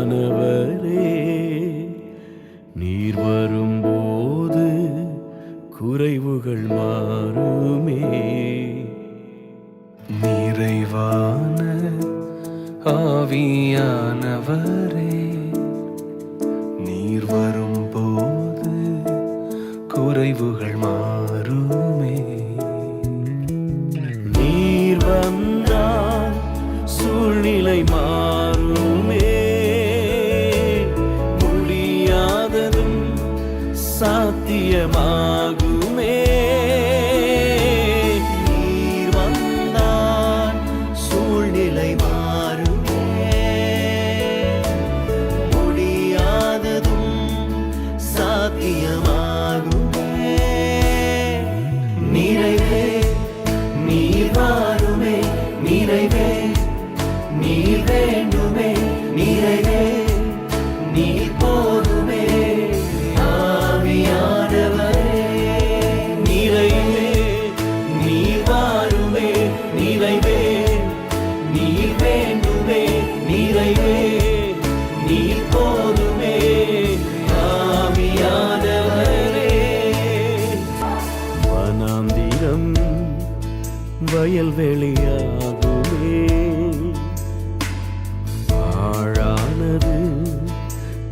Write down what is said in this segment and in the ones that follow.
ஆவியானவரே, நீர் வரும்போது குறைவுகள் மாறுமே. நிறைவான ஆவியானவரே, நீர் வரும்போது குறைவுகள் மாறுமே. நீர் வந்தால் சூழ்நிலை மாறுமே. முடியாததும் சாத்தியமாகுமே. நீர் வந்தால் சூழ்நிலை மாறுமே. முடியாததும் சாத்தியமாகுமே. நிறைவே நீர் வாருமே. நிறைவே நீர் வேண்டுமே. நிறைவே நீர் போதுமே. ஆவியானவரே, நிறைவே நீர் வாருமே. நிறைவே நீர் வேண்டுமே. நிறைவே நீர் போதுமே. ஆவியானவரே, வனாந்திரம் வயல்வெளியாகுமே. ஆழானது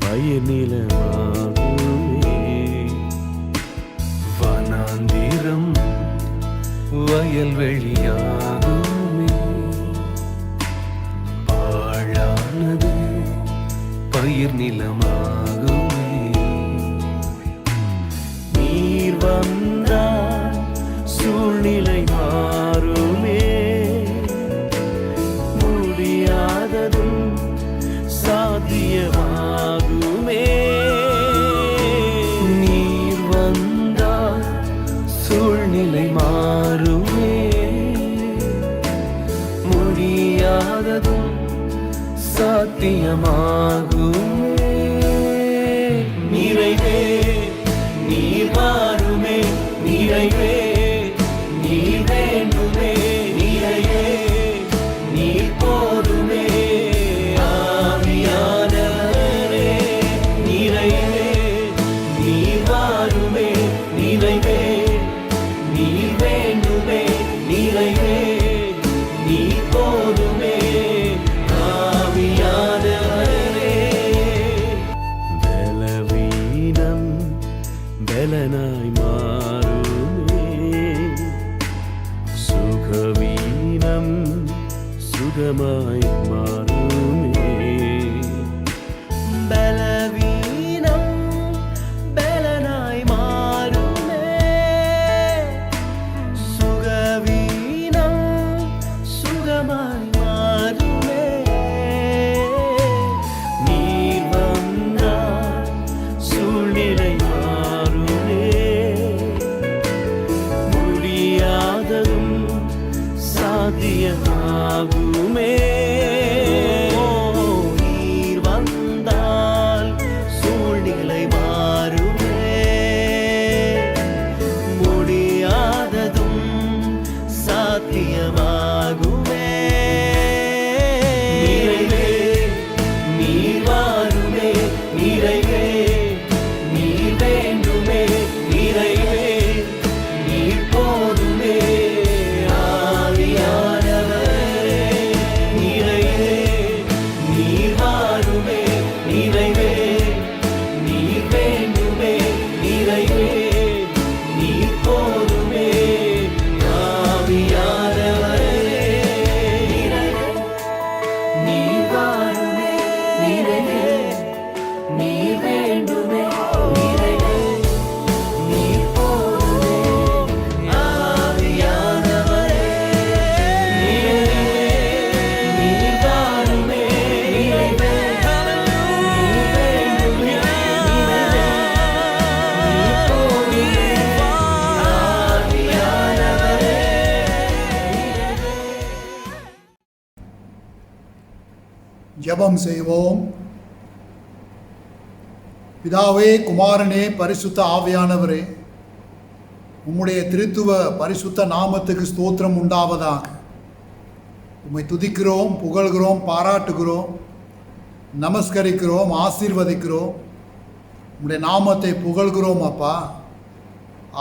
பயிர் நிலமாகுமே. வனாந்திரம் வயல்வெளியாகுமே. ஆழானது பயிர் நிலமாகுமே. நீர் வந்தால் சூழ்நிலை மாறுமே. முடியாததும் சாத்தியமாகுமே. நீர் வந்தால் சூழ்நிலை மாறுமே. முடியாததும் சாத்தியமாகுமே. நிறைவே நீர் வாருமே. நிறைவே நீர் வேண்டுமே. நிறைவே நீர் போதுமே. ஆவியானவரே, நிறைவே நீர் வாருமே. நிறைவே நீர் வேண்டுமே. நிறைவே நீர் போதுமே. ஆவியானவரே, பலவீனம் பலனாய் மாறுமே. சுகவீனம் சுகமாய் மாறுமே. பலவீனம் பலனாய் மாறுமே. சுகவீனம் சுகமாய் மாறுமே. நீர் வந்தால் சூழ்நிலை மாறுமே. முடியாததும் சாத்தியமாகுமே. நீர் வந்தால் சூழ்நிலை மாறுமே. முடியாததும் சாத்தியமாகுமே. நிறைவே நீர் வாருமே. நிறைவே நீர் வேண்டுமே. நிறைவே நீர் போதுமே. ஆவியானவரே, நிறைவே நீர் வாருமே. நிறைவே நீர் வேண்டுமே. நிறைவே நீர் போதுமே. ஆவியானவரே, நிறைவே நீர் வாருமே. நிறைவே நீர் வேண்டுமே. நிறைவே நீர் போதுமே. ஆவியானவரே, நிறைவே நீர் வாருமே. நிறைவே நீர் வேண்டுமே. நிறைவே நீர் போதுமே. ஆவியானவரே, ஜெபம் செய்வோம். பிதாவே, குமாரனே, பரிசுத்த ஆவியானவரே, உம்முடைய திருத்துவ பரிசுத்த நாமத்துக்கு ஸ்தோத்திரம் உண்டாவதாக. உம்மை துதிக்கிறோம், புகழ்கிறோம், பாராட்டுகிறோம். நமஸ்கரிக்கிறோம், ஆசீர்வதிக்கிறோம். உம்முடைய நாமத்தை புகழ்கிறோம் அப்பா.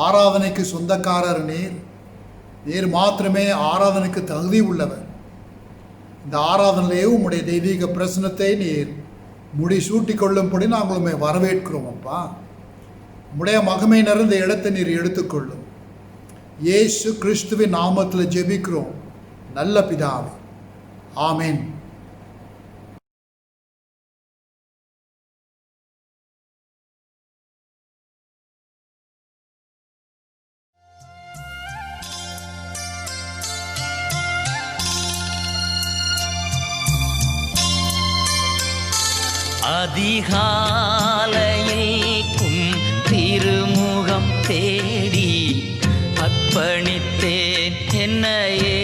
ஆராதனைக்கு சொந்தக்காரர் நீர் மாத்திரமே ஆராதனைக்கு தகுதி உள்ளவர். இந்த ஆராதனையிலே உம்முடைய தெய்வீக பிரசனத்தை நீர் முடிசூட்டி கொள்ளும்படி நாங்கள் உம்மை வரவேற்கிறோம் அப்பா. உம்முடைய மகிமை நிறைந்த இடத்தை நீர் எடுத்துக்கொள்ளும். இயேசு கிறிஸ்துவின் நாமத்தில் ஜெபிக்கிறோம் நல்ல பிதாவே, ஆமென். அதிகாலையில் திருமுகம் தேடி அர்ப்பணித்தேன் என்னையே.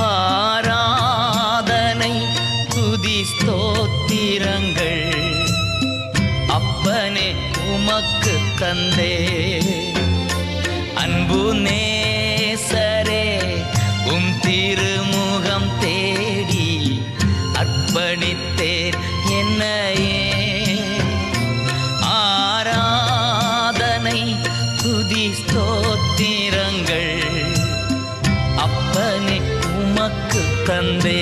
ஆராதனை துதி ஸ்தோத்திரங்கள் அப்பனே உமக்கு தந்தே. அன்பு நேசரே திருமுகம் தேடி அர்ப்பணித்தேன் என்னையே. ஆராதனை துதி ஸ்தோத்திரங்கள் அப்பனே உமக்கு தந்தே.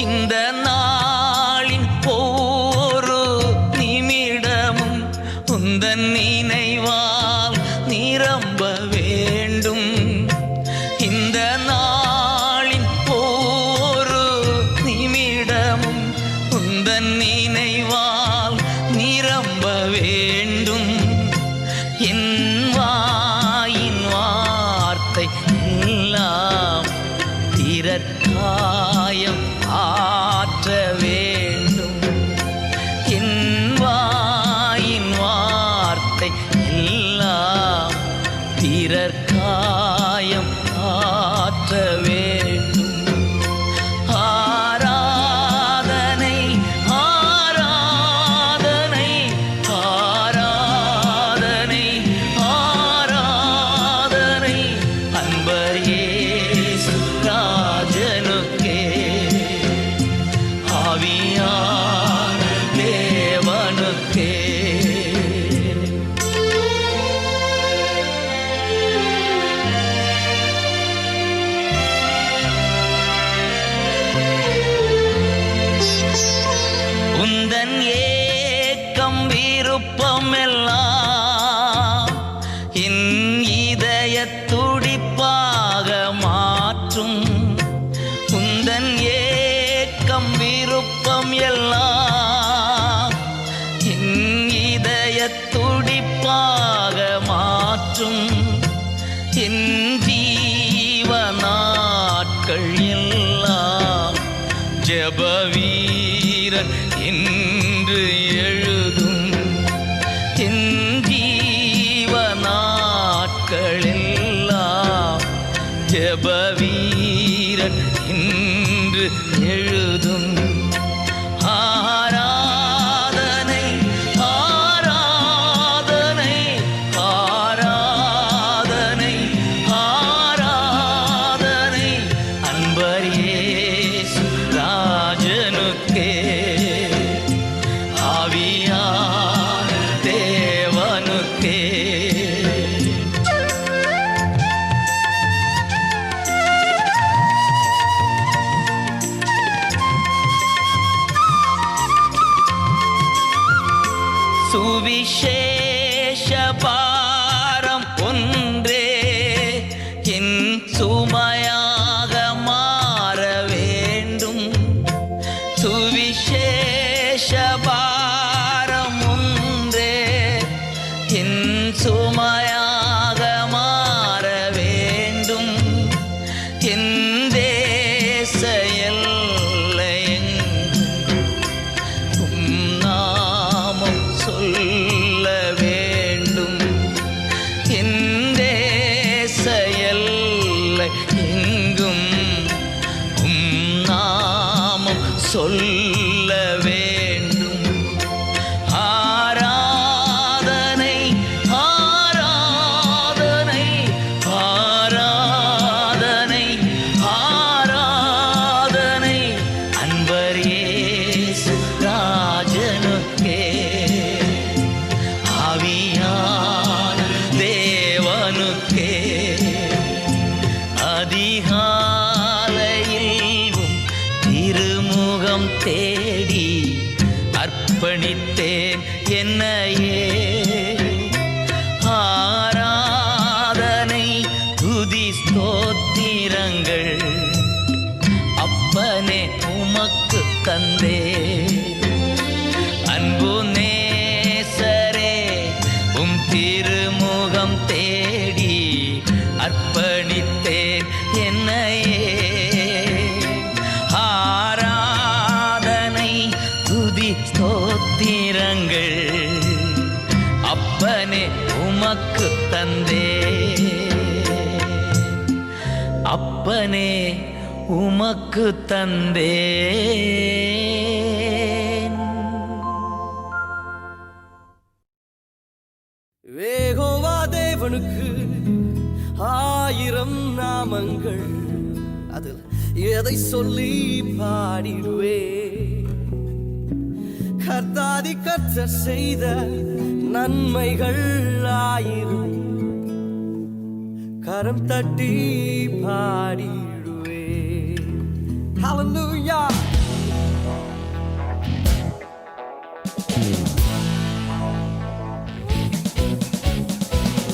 இந்த நாளின் ஒவ்வொரு நிமிடமும் உந்தன் நினைவால் நிரம்ப வேண்டும். இந்த நாளின் ஒவ்வொரு நிமிடமும் உந்தன் நினைவால் நிரம்ப வேண்டும். என் வாயின் வார்த்தை எல்லாம் பிறர்க்காயம் ஆற்ற வேண்டும். என் வாயின் வார்த்தை எல்லாம் பிறர்க்காயம் ஆற்ற வேண்டும். ஆராதனை ஆராதனை ஆராதனை ஆராதனை அன்பர் இயேசு ராஜனுக்கே. ஆவியான தேவனுக்கே. உந்தன் ஏக்கம் விருப்பம் எல்லாம் என் இதய துடிப்பாக மாற்றும். உந்தன் ஏக்கம் விருப்பம் எல்லாம் என் இதய துடிப்பாக மாற்றும். என் ஜீவ நாட்கள் எல்லாம் ஜெப வீரன் என்று எழுதும். என் ஜீவ நாட்கள் எல்லாம் ஜெப வீரன் என்று எழுதும். ஆராதனை ஆராதனை ஆராதனை ஆராதனை அன்பர் இயேசு ராஜனுக்கே. ஆவியான தேவனுக்கே. சுவிசேஷ பாரம் ஒன்றே என் சுமையாக மாற வேண்டும். சுவிசேஷ பாரம் ஒன்றே என் சுமையாக மாற வேண்டும். என் சொல்ல வேண்டும். ஆராதனை ஆராதனை ஆராதனை ஆராதனை அன்பர் இயேசு ராஜனுக்கே, ஆவியான தேவனுக்கே. அதிகாலையில் திருமுகம் தேடி அர்ப்பணித்தேன் என்னையே. ஆராதனை துதி ஸ்தோத்திரங்கள் அப்பனே உமக்கு தந்தே. அன்பு நேசரே உம் திருமுகம் தேடி அர்ப்பணித்தேன் என்னையே. ஆராதனை துதி ஸ்தோத்திரங்கள் அப்பனே உமக்கு தந்தே. அப்பனே உமக்கு தந்தேன். யெகோவா தேவனுக்கு 1000 நாமங்கள், அதில் எதை சொல்லி பாடிடுவே. கர்த்தாதி கர்த்தர் செய்த நன்மைகள் 1000, கரம் தட்டி பாடிடுவே. ஹல்லேலூயா.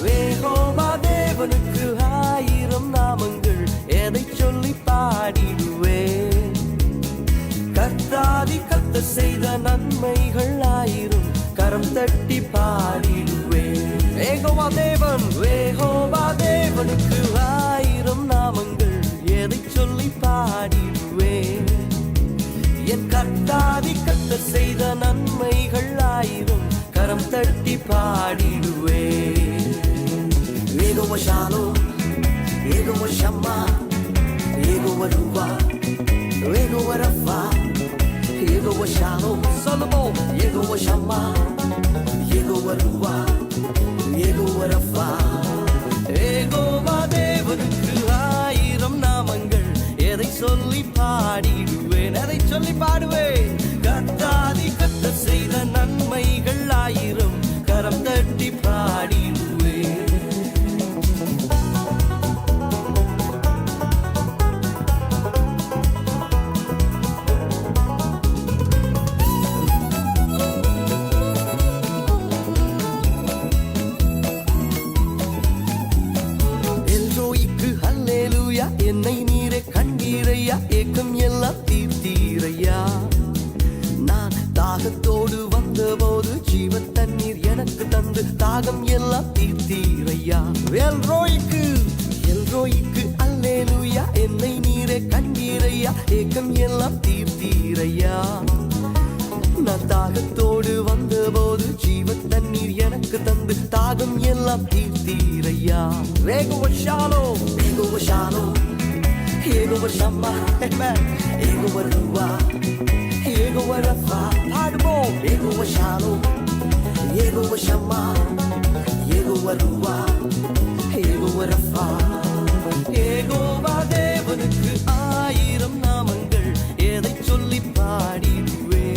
யெகோவா தேவனுக்கு 1000 நாமங்கள், எதை சொல்லி பாடிடுவே. கர்த்தாதி கர்த்தர் செய்த நன்மைகள் 1000, கரம் தட்டி பாடிடுவே. யெகோவா தேவனுக்கு 1000 நாமங்கள், எதை சொல்லி பாடிடுவே. என் கர்த்தாதி கர்த்தர் செய்த நன்மைகள் 1000, கரம் தட்டி பாடிடுவே. Jehovah Shalom, Jehovah Shammah, Jehovah ருவா, யெகோவா ரஃபா, யெகோவா ஷாலோம். சொல்லுவோம். யெகோவா ஷம்மா, யெகோவா ருவா, யெகோவா ரஃபா. யெகோவா தேவனுக்கு 1000 நாமங்கள், எதை சொல்லி பாடிடுவேன், எதை சொல்லி பாடுவேன். கர்த்தாதி கர்த்தர் செய்த நன்மைகள் 1000, கரம் தட்டி பாடிடுவேன். என்னை நீரே கண்டீரையா, ஏக்கம் எல்லாம் தீர்த்தீரையா. நான் தாகத்தோடு வந்தபோது ஜீவ தண்ணீர் எனக்கு தந்து தாகம் எல்லாம் தீர்த்தீரையா. எல்ரோய்க்கு அல்லேலூயா. என்னை நீரே கண்டீரையா, ஏக்கம் எல்லாம் தீர்த்தீரையா. நான் தாகத்தோடு வந்தபோது ஜீவ தண்ணீர் எனக்கு தந்து தாகம் எல்லாம் தீர்த்தீரையா. Jehovah Shalom, Jehovah Shalom, Jehovah Shammah, Jehovah ருவா, யெகோவா ரஃபா. பாடுவோம். Jehovah Shalom, Jehovah Shammah, Jehovah ருவா, யெகோவா ரஃபா. யெகோவா தேவனுக்கு 1000 நாமங்கள், எதை சொல்லி பாடிடுவே.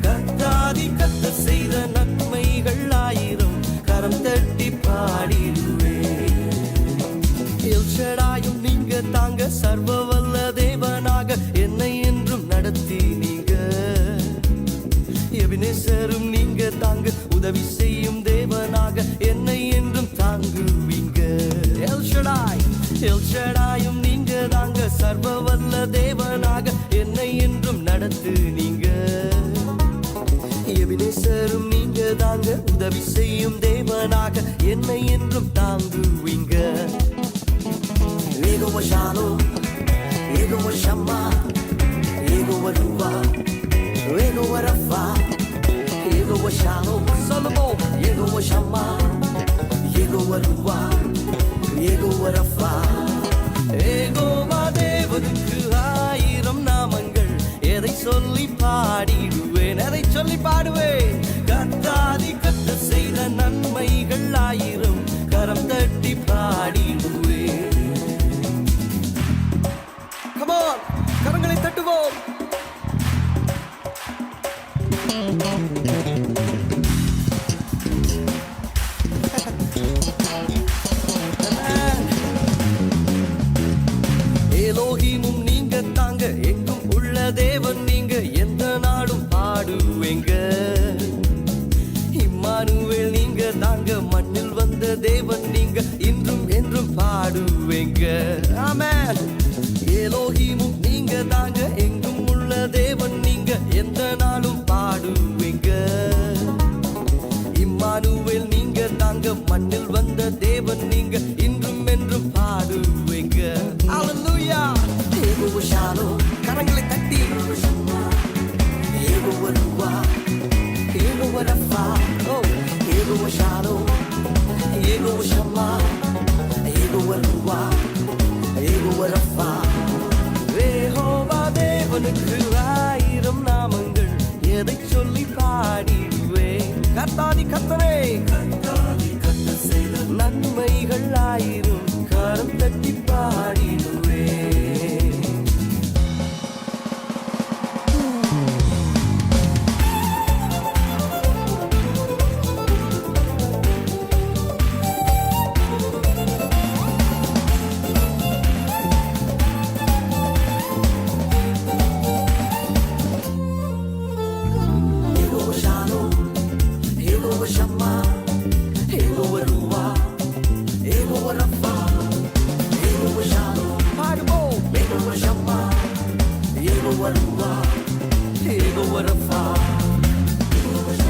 கர்த்தாதி கர்த்தர் செய்த நன்மைகள் 1000, கரம் தட்டி பாடிடுவே. எல்ஷடாயும் நீங்க தாங்க, சர்வ வல்ல தேவனாக என்னை என்றும் நடத்தி நீங்க. எபினேசரும் நீங்க தாங்க, உதவி செய்யும் தேவனாக என்னை என்றும் தாங்குவீங்க. எல்ஷடாயும் நீங்க தாங்க, சர்வ வல்ல தேவனாக என்னை என்றும் நடத்து நீங்க. எபினேசரும் நீங்க தாங்க, உதவி செய்யும் தேவனாக என்னை என்றும் தாங்குவீங்க. Jehovah Shalom, Jehovah Shammah, Jehovah ருவா, யெகோவா ரஃபா, யெகோவா ஷாலோம். சொல்லுவோம். யெகோவா ஷம்மா, யெகோவா ருவா, யெகோவா ரஃபா. யெகோவா தேவனுக்கு 1000 நாமங்கள், சொல்லி பாடுவேன். கர்த்தாதி கர்த்தர் செய்த நன்மைகள் ஆயிரம் கரம் தட்டி பாடிடுவேன். Come on, கரங்களை தட்டுவோம். எலோஹிமும் நீங்க தாங்க, எங்கும் உள்ள தேவன் நீங்க, எந்த நாடும் பாடுவேங்க. இம்மானுவேல் நீங்க தாங்க, மண்ணில் வந்த தேவன் நீங்க, இன்றும் என்றும் பாடுவேங்க. ஆமென். எலோஹிமும் நீங்க தாங்க, எங்கும் உள்ள தேவன் நீங்க, எந்த நாளும் பாடுவேங்க. இம்மானுவேல் நீங்க தாங்க, மண்ணில் வந்த தேவன் நீங்க, இன்றும் என்றும் பாடுவேங்க. ஹalleluya. யெகோவா ஷாலோம், கரங்களை தட்டி. யெகோவா ருவா, யெகோவா ரஃபா, ஓ Jehovah Shalom, Jehovah Shammah, Jehovah ருவா, யெகோவா ரஃபா. யெகோவா தேவனுக்கு ஆயிரம் நாமங்கள், எதை சொல்லி பாடிடுவேன். கர்த்தாதி கர்த்தரே, நன்மைகள் ஆயிரம் கரம் தட்டி பாடிடுவேன். Jehovah Shalom, Jehovah Shammah, Jehovah ருவா, யெகோவா ரஃபா, யெகோவா ஷாலோம். பாடுவோம். யெகோவா ஷம்மா, யெகோவா ருவா, யெகோவா ரஃபா.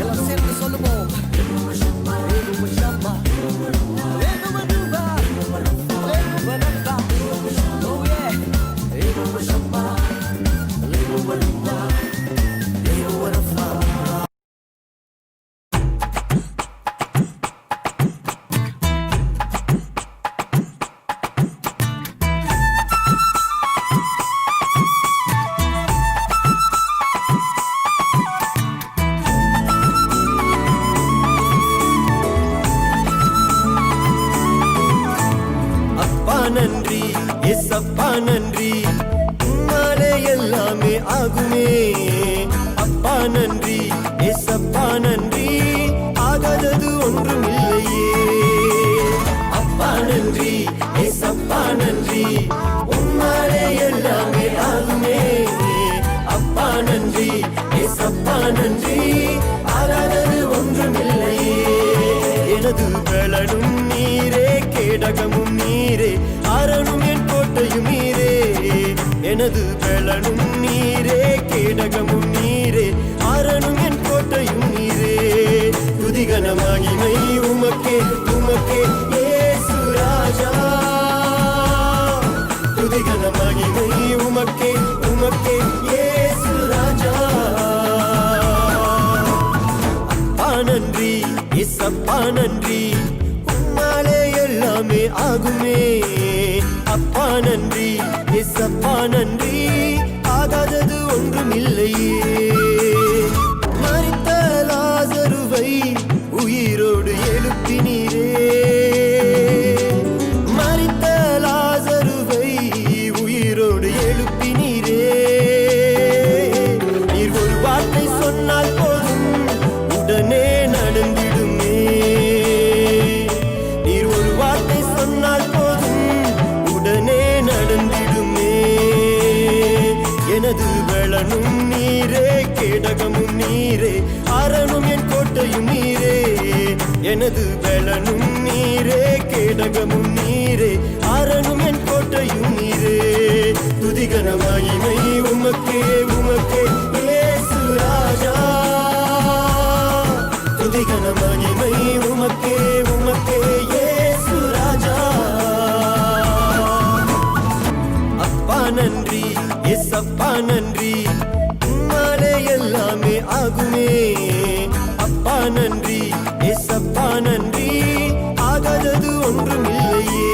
எல்லாம் சேர்ந்து சொல்லுவோம். Jehovah Shammah, Jehovah Shammah, Jehovah ருவா, Jehovah Rapha. Oh yeah. Jehovah Shammah, Jehovah ருவா, யெகோவா ரஃபா. அப்பா நன்றி, ஏசப்பா நன்றி, உம்மாலே எல்லாமே ஆகுமே. அப்பா நன்றி, ஏசப்பா நன்றி, ஆகாதது ஒன்றும் இல்லையே. அப்பா நன்றி, ஏசப்பா நன்றி, உம்மாலே எல்லாமே ஆகுமே. அப்பா நன்றி, ஏசப்பா நன்றி, ஆகாதது ஒன்றும் இல்லையே. எனது பலனும் நீரே, கேடகமும் நீரே, அரணும் என் கோட்டையும் நீரே. எனது பலனும் நீரே, கேடகமும் நீரே, அரணும் என் கோட்டையும் நீரே. துதிகன மகிமை உமக்கே, உமக்கே இயேசு ராஜா. துதிகன மகிமை உமக்கே, உமக்கே இயேசு ராஜா. அப்பா நன்றி, ஏசப்பா நன்றி, உம்மாலே எல்லாமே ஆகுமே. அப்பா நன்றி, ஏசப்பா நன்றி, ஆகாதது ஒன்றும் இல்லையே. மரித்த லாசருவை உயிரோடு எழுப்பினீரே. மரித்த லாசருவை உயிரோடு எழுப்பினீரே. நீர் ஒரு வார்த்தை சொன்னால் போதும், உடனே நடந்திடுமே. நீர் ஒரு வார்த்தை சொன்னால் போதும், உடனே நடந்திடுமே. எனது பலனும் நீரே, கேடகமும் நீரே, அரணும் என் கோட்டையும் நீரே. எனது பலனும் நீரே, கேடகமும் நீரே, அரணும் என் கோட்டையும் நீரே. துதிகன மகிமை உமக்கே, உமக்கே இயேசு ராஜா. துதிகன மகிமை உமக்கே, உமக்கே இயேசு ராஜா. அப்பா நன்றி, ஏசப்பா நன்றி, உம்மாலே எல்லாமே ஆகுமே. அப்பா நன்றி, ஏசப்பா நன்றி, ஆகாதது ஒன்றும் இல்லையே.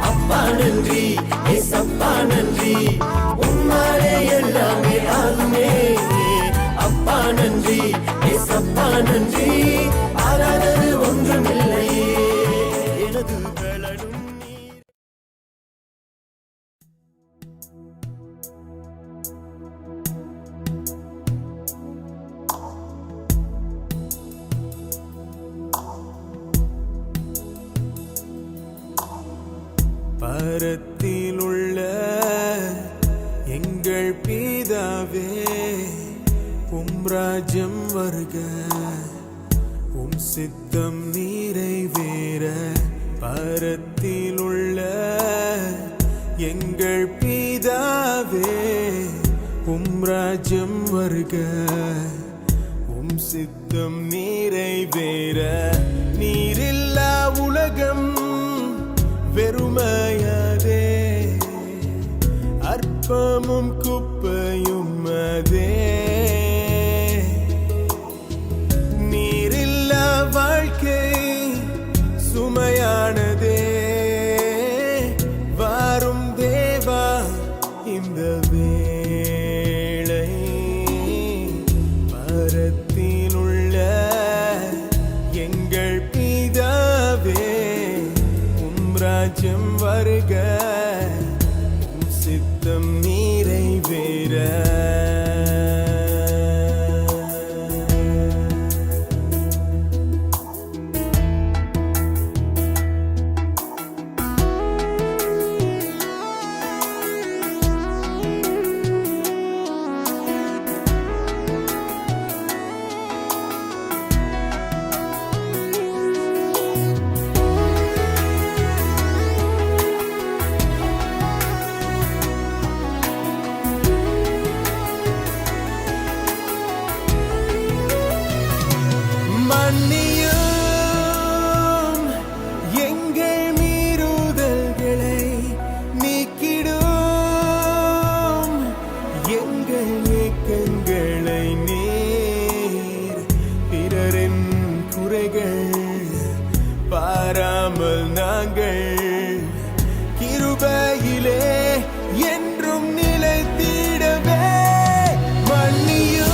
அப்பா நன்றி, ஏசப்பா நன்றி, உம்மாலே எல்லாமே ஆகுமே. அப்பா நன்றி ஏசப்பா நன்றி ஆராதனை ஒன்றுமில்லையே எனது பலனும் நீர். பரத்தில் உள்ள எங்கள் பிதாவே உம் ராஜ்யம் வருக உம் சித்தம் நிறைவேற பரத்தில் உள்ள எங்கள் பிதாவே உம் ராஜ்யம் வருக உம் சித்தம் நிறைவேற நீரில்லா உலகம் வெறுமையாதே அற்பமும் குப்பையும் அதே நீரில்லா வாழ்க்கை சுமையானதே வாரும் தேவா இந்த வேளை பரத்தில் உள்ள எங்கள் பிதாவே உம் ராஜ்யம் வருக உம் சித்தம் நிறைவேற மன்னியும் எங்கள் மீறுதல்களை நீக்கிடும் எங்கள் ஏக்கங்களை நீர் பிறரின் குறைகள் பாராமல் நாங்கள் கிருபையிலே என்றும் நிலைத்திடவே மன்னியும்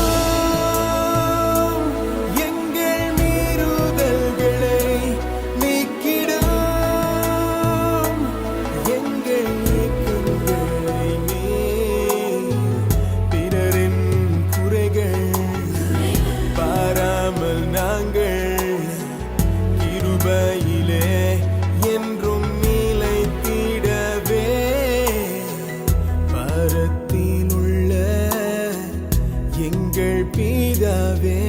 என்றும் நிலைத்திடவே பரத்தில் உள்ள எங்கள் பிதாவே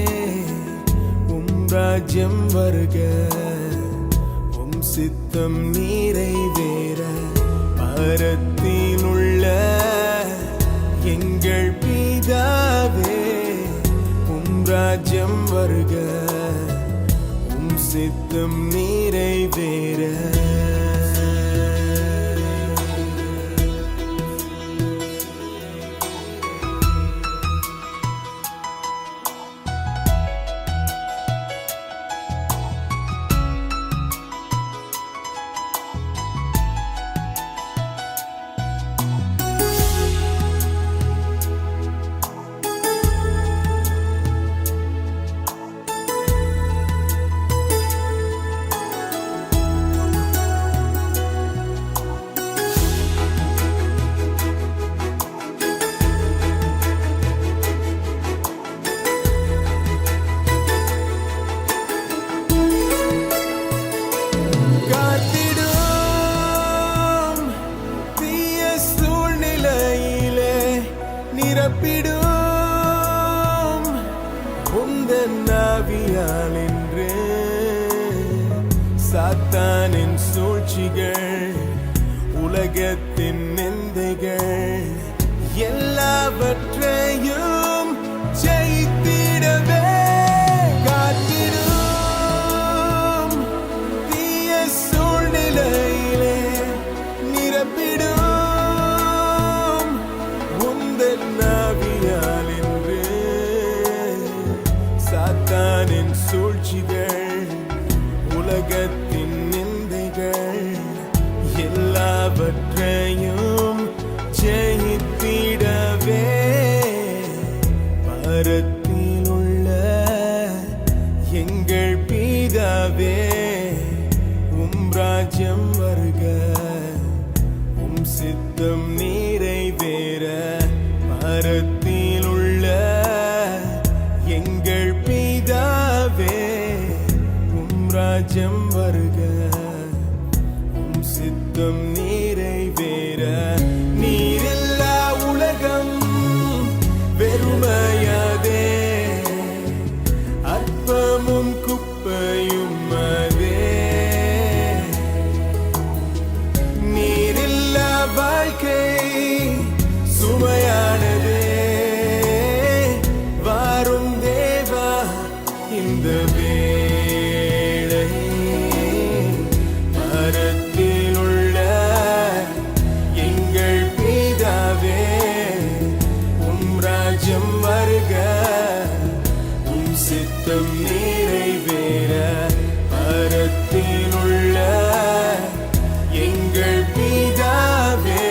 உம் ராஜ்யம் வருக உம் சித்தம் நிறைவேற பரத்தில் உள்ள எங்கள் பிதாவே உம் ராஜ்யம் வருக உம் சித்தம் நிறைவேற நிரப்பிடும் உந்தன் ஆவியால் என்று சாத்தானின் சூழ்ச்சிகள் உலகத்தின் நிந்தைகள் எல்லாவற்றையும் ஜெயித்திடவே காத்திடும் தீய சூழ்நிலையிலே நிரப்பிடும் ஆவியால் என்று சாத்தானின் சூழ்ச்சிகள் உலகத்தின் நிந்தைகள் எல்லாவற்றையும் ஜெயித்திடவே பரத்தில் எங்கள் பிதாவே உம் ராஜ்யம் வருக உம் சித்தம் நிறைவேற பரத்தில் உள்ள எங்கள் பிதாவே உம் ராஜ்யம் வருக உம் சித்தம் நிறைவேற நீரில்லா உலகம் வெறுமையாதே அற்பமும் குப்பையும் அதே நீரில்லா வாழ்க்கை சுமையானதே வாரும் தேவா இந்த வேளை பரத்தில் உள்ள எங்கள் பிதாவே உம் ராஜ்யம் வருக உம் சித்தம் நிறைவேற பரத்தில் உள்ள எங்கள் பிதாவே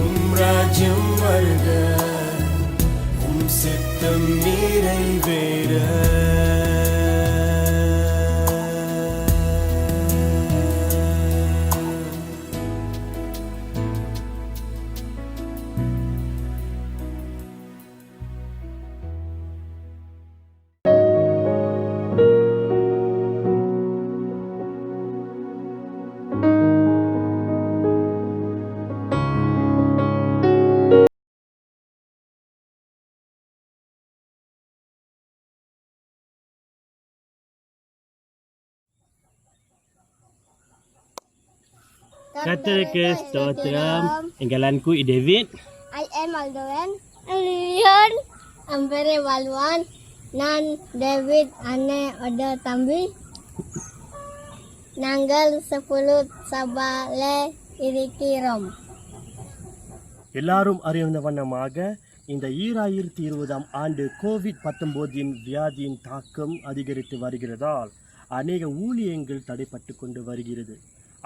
உம் ராஜ்யம் வருக உம் சித்தம் நிறைவேற கர்த்தருக்கு ஸ்தோத்திரம். எங்களான்ku David. I am Aldoan. Lilian. I'm very Walwan. Nan David ane ada tambi. Nanggal 10 Sabale Iriki Rom. எல்லாரும் அறிந்த வண்ணமாக இந்த 2020 ஆண்டு கோவிட்-19 வியாதியின் தாக்கம் அதிகரித்து வருகிறதால் அநேக ஊழியங்கள் தடைப்பட்டு கொண்டு வருகிறது.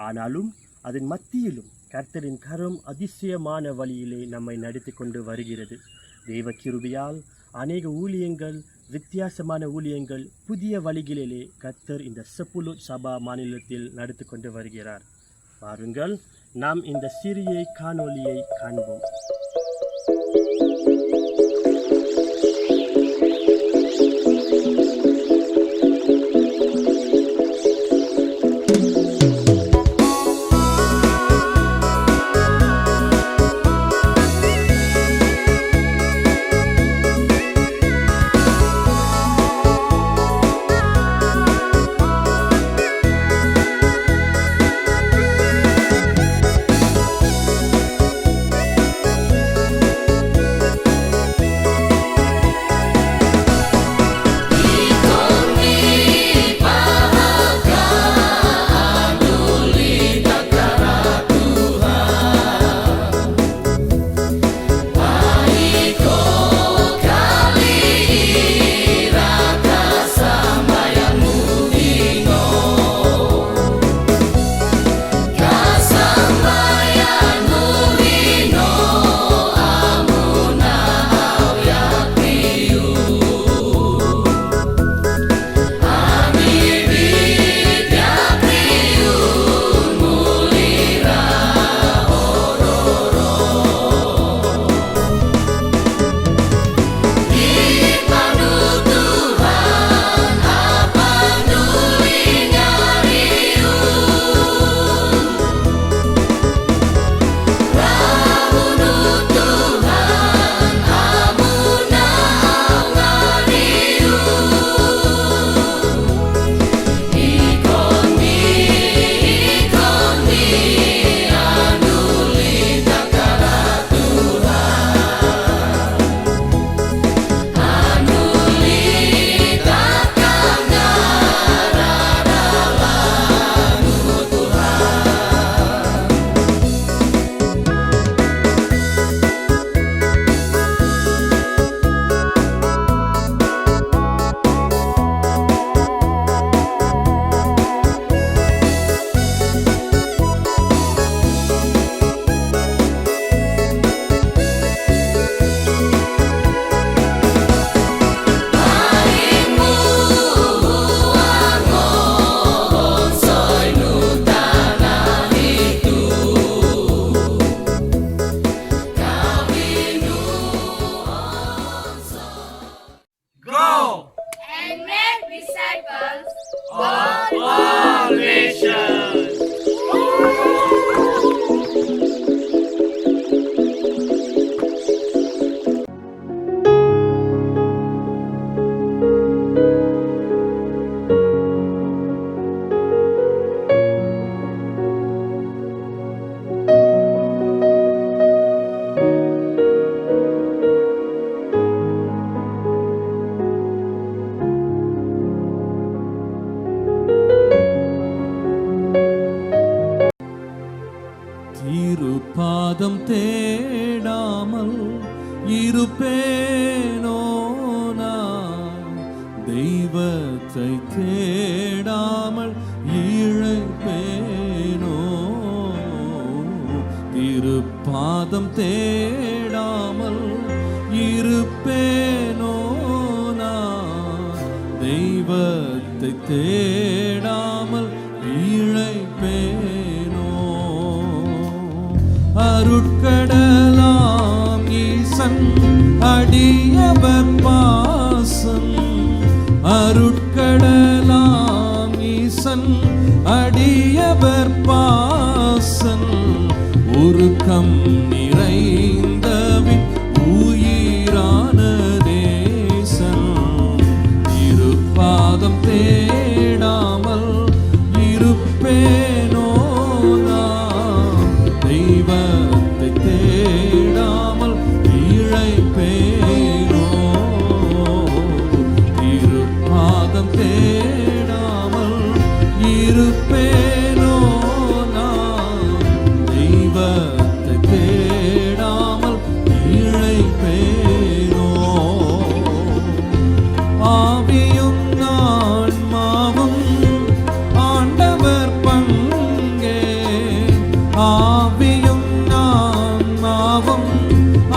ஆனாலும் அதன் மத்தியிலும் கர்த்தரின் கரம் அதிசயமான வழியிலே நம்மை நடத்தி கொண்டு வருகிறது. தேவ கிருபையால் அநேக ஊழியங்கள், வித்தியாசமான ஊழியங்கள், புதிய வழிகளிலே கர்த்தர் இந்த செப்புலூத் சபா மாநிலத்தில் நடத்தி கொண்டு வருகிறார். பாருங்கள், நாம் இந்த சிறிய காணொளியை காண்போம். திருப்பாதம் தேடாமல் இருப்பேனோ நான், தெய்வத்தை தேடாமல் இழைப்பேனோ. திருப்பாதம் தேடாமல் இருப்பேனோ நான், தெய்வத்தை தேடாமல் இழைப்பேனோ. அருட்கடலாம் ஈசன் அடியவர் பாசம், அருட்கடலாம் ஈசன் அடியவர் பாசம். உருக்கம் நிறைந்தவின் உயிரான தேசம், திருப்பாதம் தேடாமல் இருப்பேனோ நான், தெய்வத்தை தேடாமல் இழைப்பேனோ. திருப்பாதம் தேடாமல் இருப்பேனோ நான், தெய்வத்தை தேடாமல் இழைப்பேனோ. ஆவியும் ஆன்மாவும் ஆண்டவர் பங்கே, ஆவியும் ஆன்மாவும்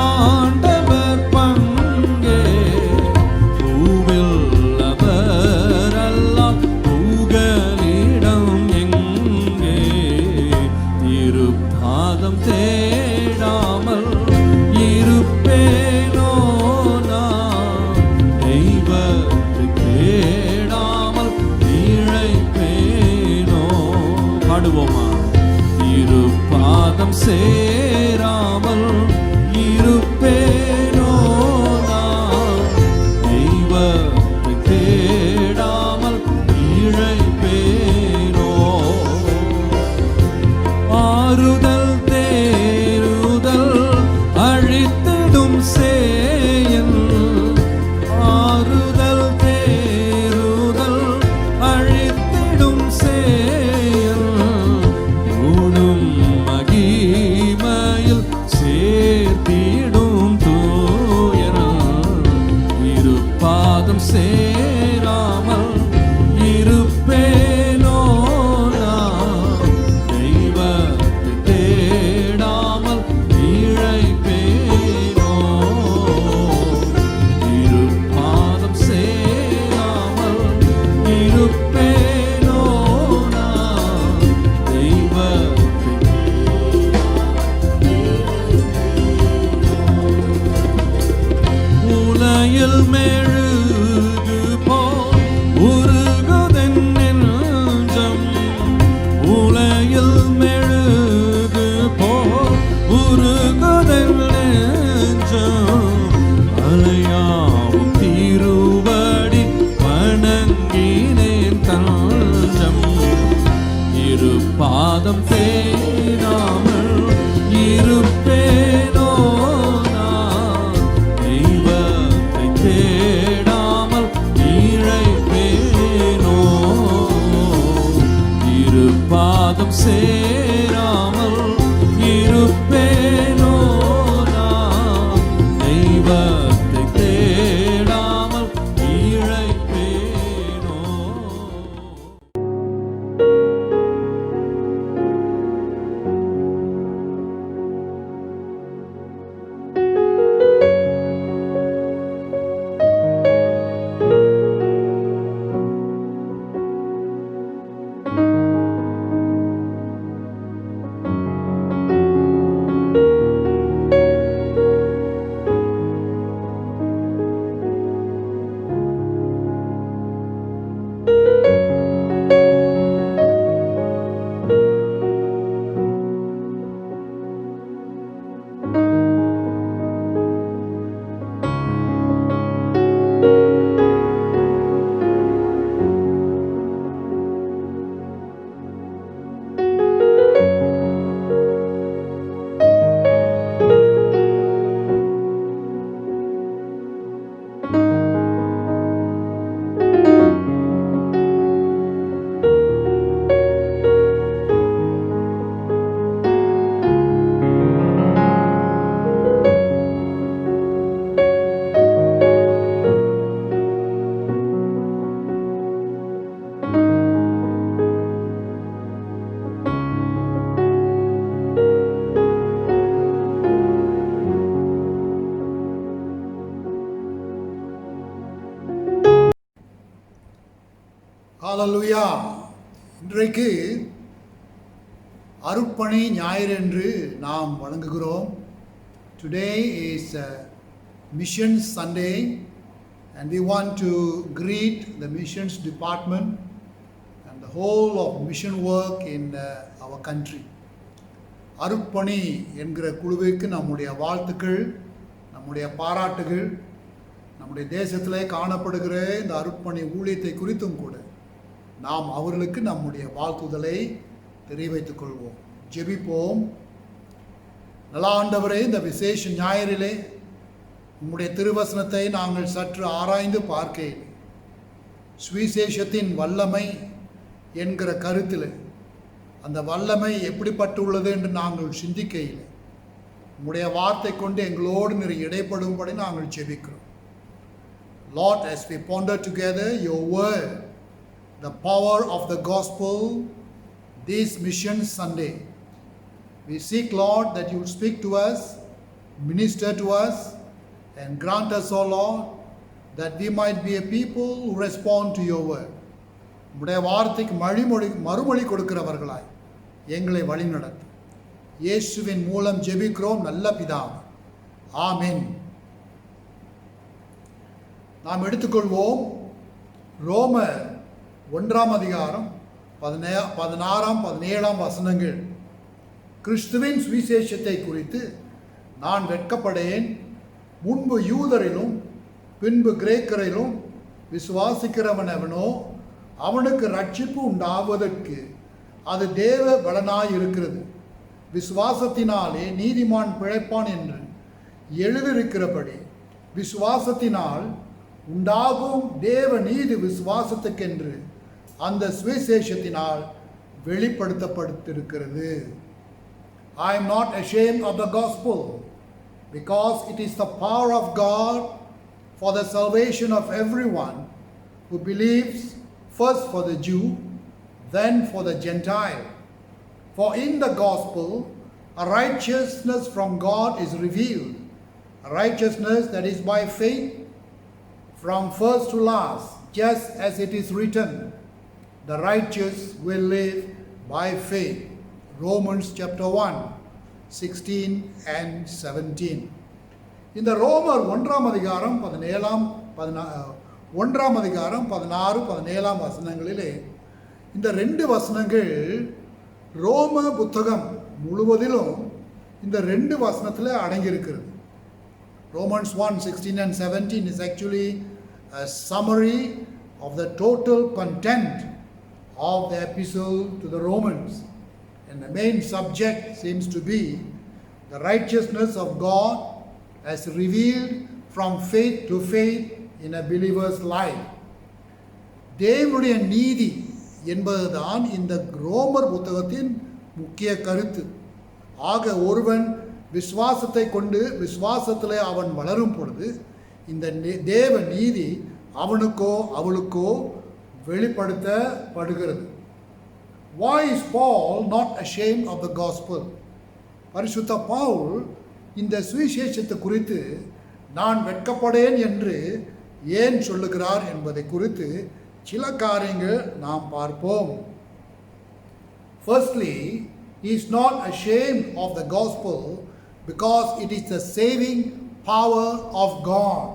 ஆண்டவர் பங்கே. பூவில் அவரெல்லாம் புகலிடம் எங்கே, திருப்பாதம் தேடாமல் இருப்பேனோ நான், தெய்வத்தை தேடாமல் இழைப்பேனோ. பாடுவோமா? திருப்பாதம் சேராமல் இருப்பேனோ நான், தெய்வத்தை தேடாமல் இழைப்பேனோ. ஆறுதல் தேறுதல் அழித்திடும் சேயன், ஆறுதல் தேறுதல் அழித்திடும் சேயன். ஊடும் மகிமையில் சேர்த்திடும் தூயன், இருப்பாதம் சேராமல் இருப்பேனோ நான், தெய்வத்தை தேடாமல் இழைப்பேனோ. இருப்பாதம் சேராமல் இருப்பேனோ நான், தெய்வத்தை. உலையில் மெழுகு போல் உருகுதென் நெஞ்சம், உலையில் மெழுகு போல் உருகுதென் நெஞ்சம். அலையாவும் திருவடி வணங்கினேன் தஞ்சம், இருப்பாதம் தேடாமல் இருப்பேனோ நான், தெய்வத்தை தேடாமல் இழைப்பேனோ. இருப்பாதம் சேராமல் இருப்பேனோ நான், தெய்வத்தை தேடாமல் இழைப்பேனோ. ஹalleluya. இன்றைக்கு அருட்பணி ஞாயிறு என்று நாம் வழங்குகிறோம். Today is Missions Sunday and we want to greet the missions department and the whole of mission work in our country. அருட்பணி என்கிற குழுவிற்கு நம்முடைய வாழ்த்துக்கள், நம்முடைய பாராட்டுகள். நம்முடைய தேசத்திலே காணப்படுகிற இந்த அருட்பணி ஊழியத்தை குறித்தும் கூட நாம் அவர்களுக்கு நம்முடைய வாழ்த்துதலை தெரிவித்துக் கொள்வோம். ஜெபிப்போம். நல்ல ஆண்டவரே, இந்த விசேஷ ஞாயிறிலே உம்முடைய திருவசனத்தை நாங்கள் சற்று ஆராய்ந்து பார்க்கையில் சுவிசேஷத்தின் வல்லமை என்கிற கருத்தில் அந்த வல்லமை எப்படிப்பட்டுள்ளது என்று நாங்கள் சிந்திக்கையில் உம்முடைய வார்த்தை கொண்டு எங்களோடு நிறைய இடைப்படும்படி நாங்கள் ஜெபிக்கிறோம். Lord, as we ponder together your word, the power of the gospel, this Mission Sunday, we seek, Lord, that you will speak to us, minister to us, and grant us, O Lord, that we might be a people who respond to your word. உம்முடைய வார்த்தைக்கு மறுமொழி கொடுக்கிறவர்களாய் எங்களை வழிநடத்தும். இயேசுவின் மூலம் ஜெபிக்கிறோம் நல்ல பிதாவே. ஆமென். நாம் எடுத்துக்கொள்வோம் ரோமர் 1 16 17 வசனங்கள். கிறிஸ்துவின் சுவிசேஷத்தை குறித்து நான் வெட்கப்படேன். முன்பு யூதரிலும் பின்பு கிரேக்கரிலும் விசுவாசிக்கிறவன் எவனோ அவனுக்கு ரட்சிப்பு உண்டாவதற்கு அது தேவ பலனாயிருக்கிறது. விசுவாசத்தினாலே நீதிமான் பிழைப்பான் என்று எழுதியிருக்கிறபடி விசுவாசத்தினால் உண்டாகும் தேவ நீதி விசுவாசத்துக்கென்று அந்த சுவிசேஷத்தினால் வெளிப்படுத்தப்பட்டிருக்கிறது. I am not ashamed of the gospel, because it is the power of God for the salvation of everyone who believes, first for the Jew, then for the Gentile. For in the gospel a righteousness from God is revealed, a righteousness that is by faith from first to last, just as it is written, the righteous will live by faith. Romans chapter 1, 16 and 17. இந்த ரோமர் 1 வசனங்களிலே இந்த 2 வசனங்கள் ரோம புத்தகம் முழுவதிலும் இந்த 2 வசனத்தில் அடங்கியிருக்கிறது. Romans 1, 16 and 17 is actually a summary of the total content of the epistle to the Romans. And the main subject seems to be the righteousness of God as revealed from faith to faith in a believer's life. தேவனுடைய நீதி என்பதுதான் இந்த ரோமர் புத்தகத்தின் முக்கிய கருத்து. ஆக ஒருவன் விசுவாசத்தை கொண்டு விசுவாசத்திலே அவன் வளரும் பொழுது இந்த தேவ நீதி அவனுக்கோ அவளுக்கோ வெளிப்படுத்தப்படுகிறது. Why is Paul not ashamed of the gospel? பரிசுத்த பவுல் இந்த சுவிசேஷத்தை குறித்து நான் வெட்கப்படேன் என்று ஏன் சொல்லுகிறார் என்பதை குறித்து சில காரியங்கள் நாம் பார்ப்போம். Firstly, he is not ashamed of the gospel because it is the saving power of God.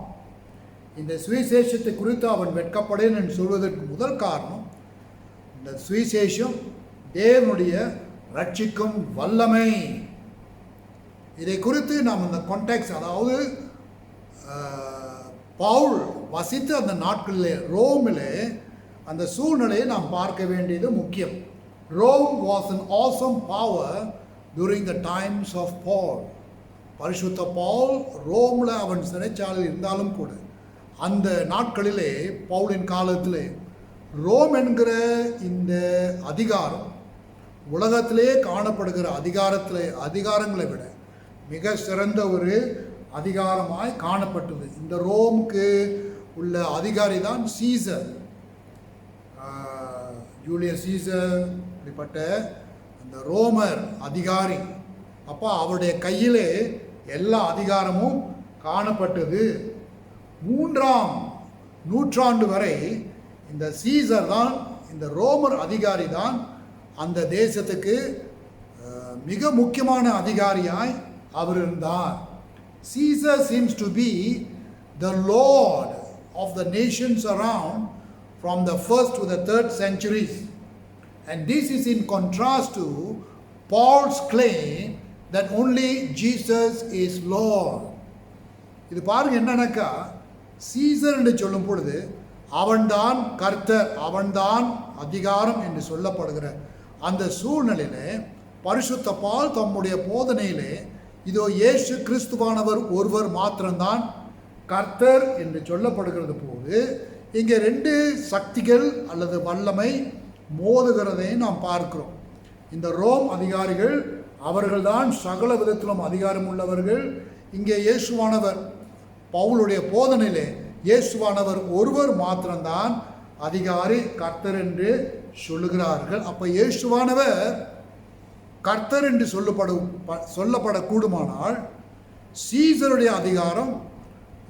இந்த சுவிசேஷத்தை குறித்து அவன் வெட்கப்படேன் என்று சொல்வதற்கு முதல் காரணம் இந்த சுவிசேஷம் தேவனுடைய ரட்சிக்கும் வல்லமை. இதை குறித்து நாம் அந்த கான்டெக்ஸ்ட், அதாவது பவுல் வசித்த அந்த நாட்களிலே ரோமிலே அந்த சூழ்நிலையை நாம் பார்க்க வேண்டியது முக்கியம். Rome was an awesome power during the times of Paul. பரிசுத்த பவுல் ரோமில் அவன் சிறைச்சாலையில் இருந்தாலும் கூட அந்த நாட்களிலே பவுலின் காலத்திலே ரோம் என்கிற இந்த அதிகாரம் உலகத்திலே காணப்படுகிற அதிகாரங்களை விட மிக சிறந்த ஒரு அதிகாரமாய் காணப்பட்டது. இந்த ரோமுக்கு உள்ள அதிகாரி தான் சீசர், ஜூலியஸ் சீசர். இப்படிப்பட்ட அந்த ரோமர் அதிகாரி, அப்போ அவருடைய கையிலே எல்லா அதிகாரமும் காணப்பட்டது. 3ஆம் நூற்றாண்டு வரை இந்த சீசர் தான் இந்த ரோமர் அதிகாரி தான் அந்த தேசத்துக்கு மிக முக்கியமான அதிகாரியாய் அவர் இருந்தார். Caesar seems to be the lord of the nations around from the 1st to the 3rd centuries, and this is in contrast to Paul's claim that only Jesus is Lord. இது பாருங்க என்னன்னாக்கா, சீசர் என்று சொல்லும் பொழுது அவன்தான் கர்த்தர், அவன்தான் அதிகாரம் என்று சொல்லப்படுகிற அந்த சூழ்நிலையிலே பரிசுத்த பவுல் தம்முடைய போதனையிலே இதோ இயேசு கிறிஸ்துவானவர் ஒருவர் மாத்திரம்தான் கர்த்தர் என்று சொல்லப்படுகிறது போது இங்கே ரெண்டு சக்திகள் அல்லது வல்லமை மோதுகிறதை நாம் பார்க்கிறோம். இந்த ரோம் அதிகாரிகள் அவர்கள்தான் சகல விதத்திலும் அதிகாரம் உள்ளவர்கள். இங்கே இயேசுவானவர் பவுலுடைய போதனையிலே இயேசுவானவர் ஒருவர் மாத்திரம்தான் அதிகாரி, கர்த்தர் என்று சொல்லுகிறார்கள். அப்போ இயேசுவானவர் கர்த்தர் என்று சொல்லப்படக்கூடுமானால் சீசருடைய அதிகாரம்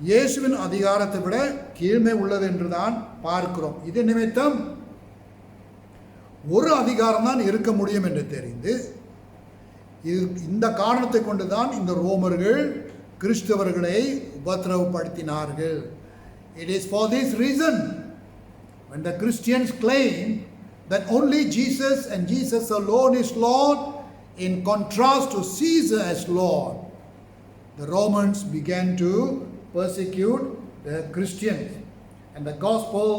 இயேசுவின் அதிகாரத்தை விட கீழ்மை உள்ளது என்று தான் பார்க்கிறோம். இது நிமித்தம் ஒரு அதிகாரம் தான் இருக்க முடியும் என்று தெரிந்து இந்த காரணத்தை கொண்டுதான் இந்த ரோமர்கள் கிறிஸ்தவர்களை உபத்திரவப்படுத்தினார்கள். It is for this reason when the Christians claim that only Jesus and Jesus alone is Lord in contrast to Caesar as Lord, the Romans began to persecute the Christians, and the gospel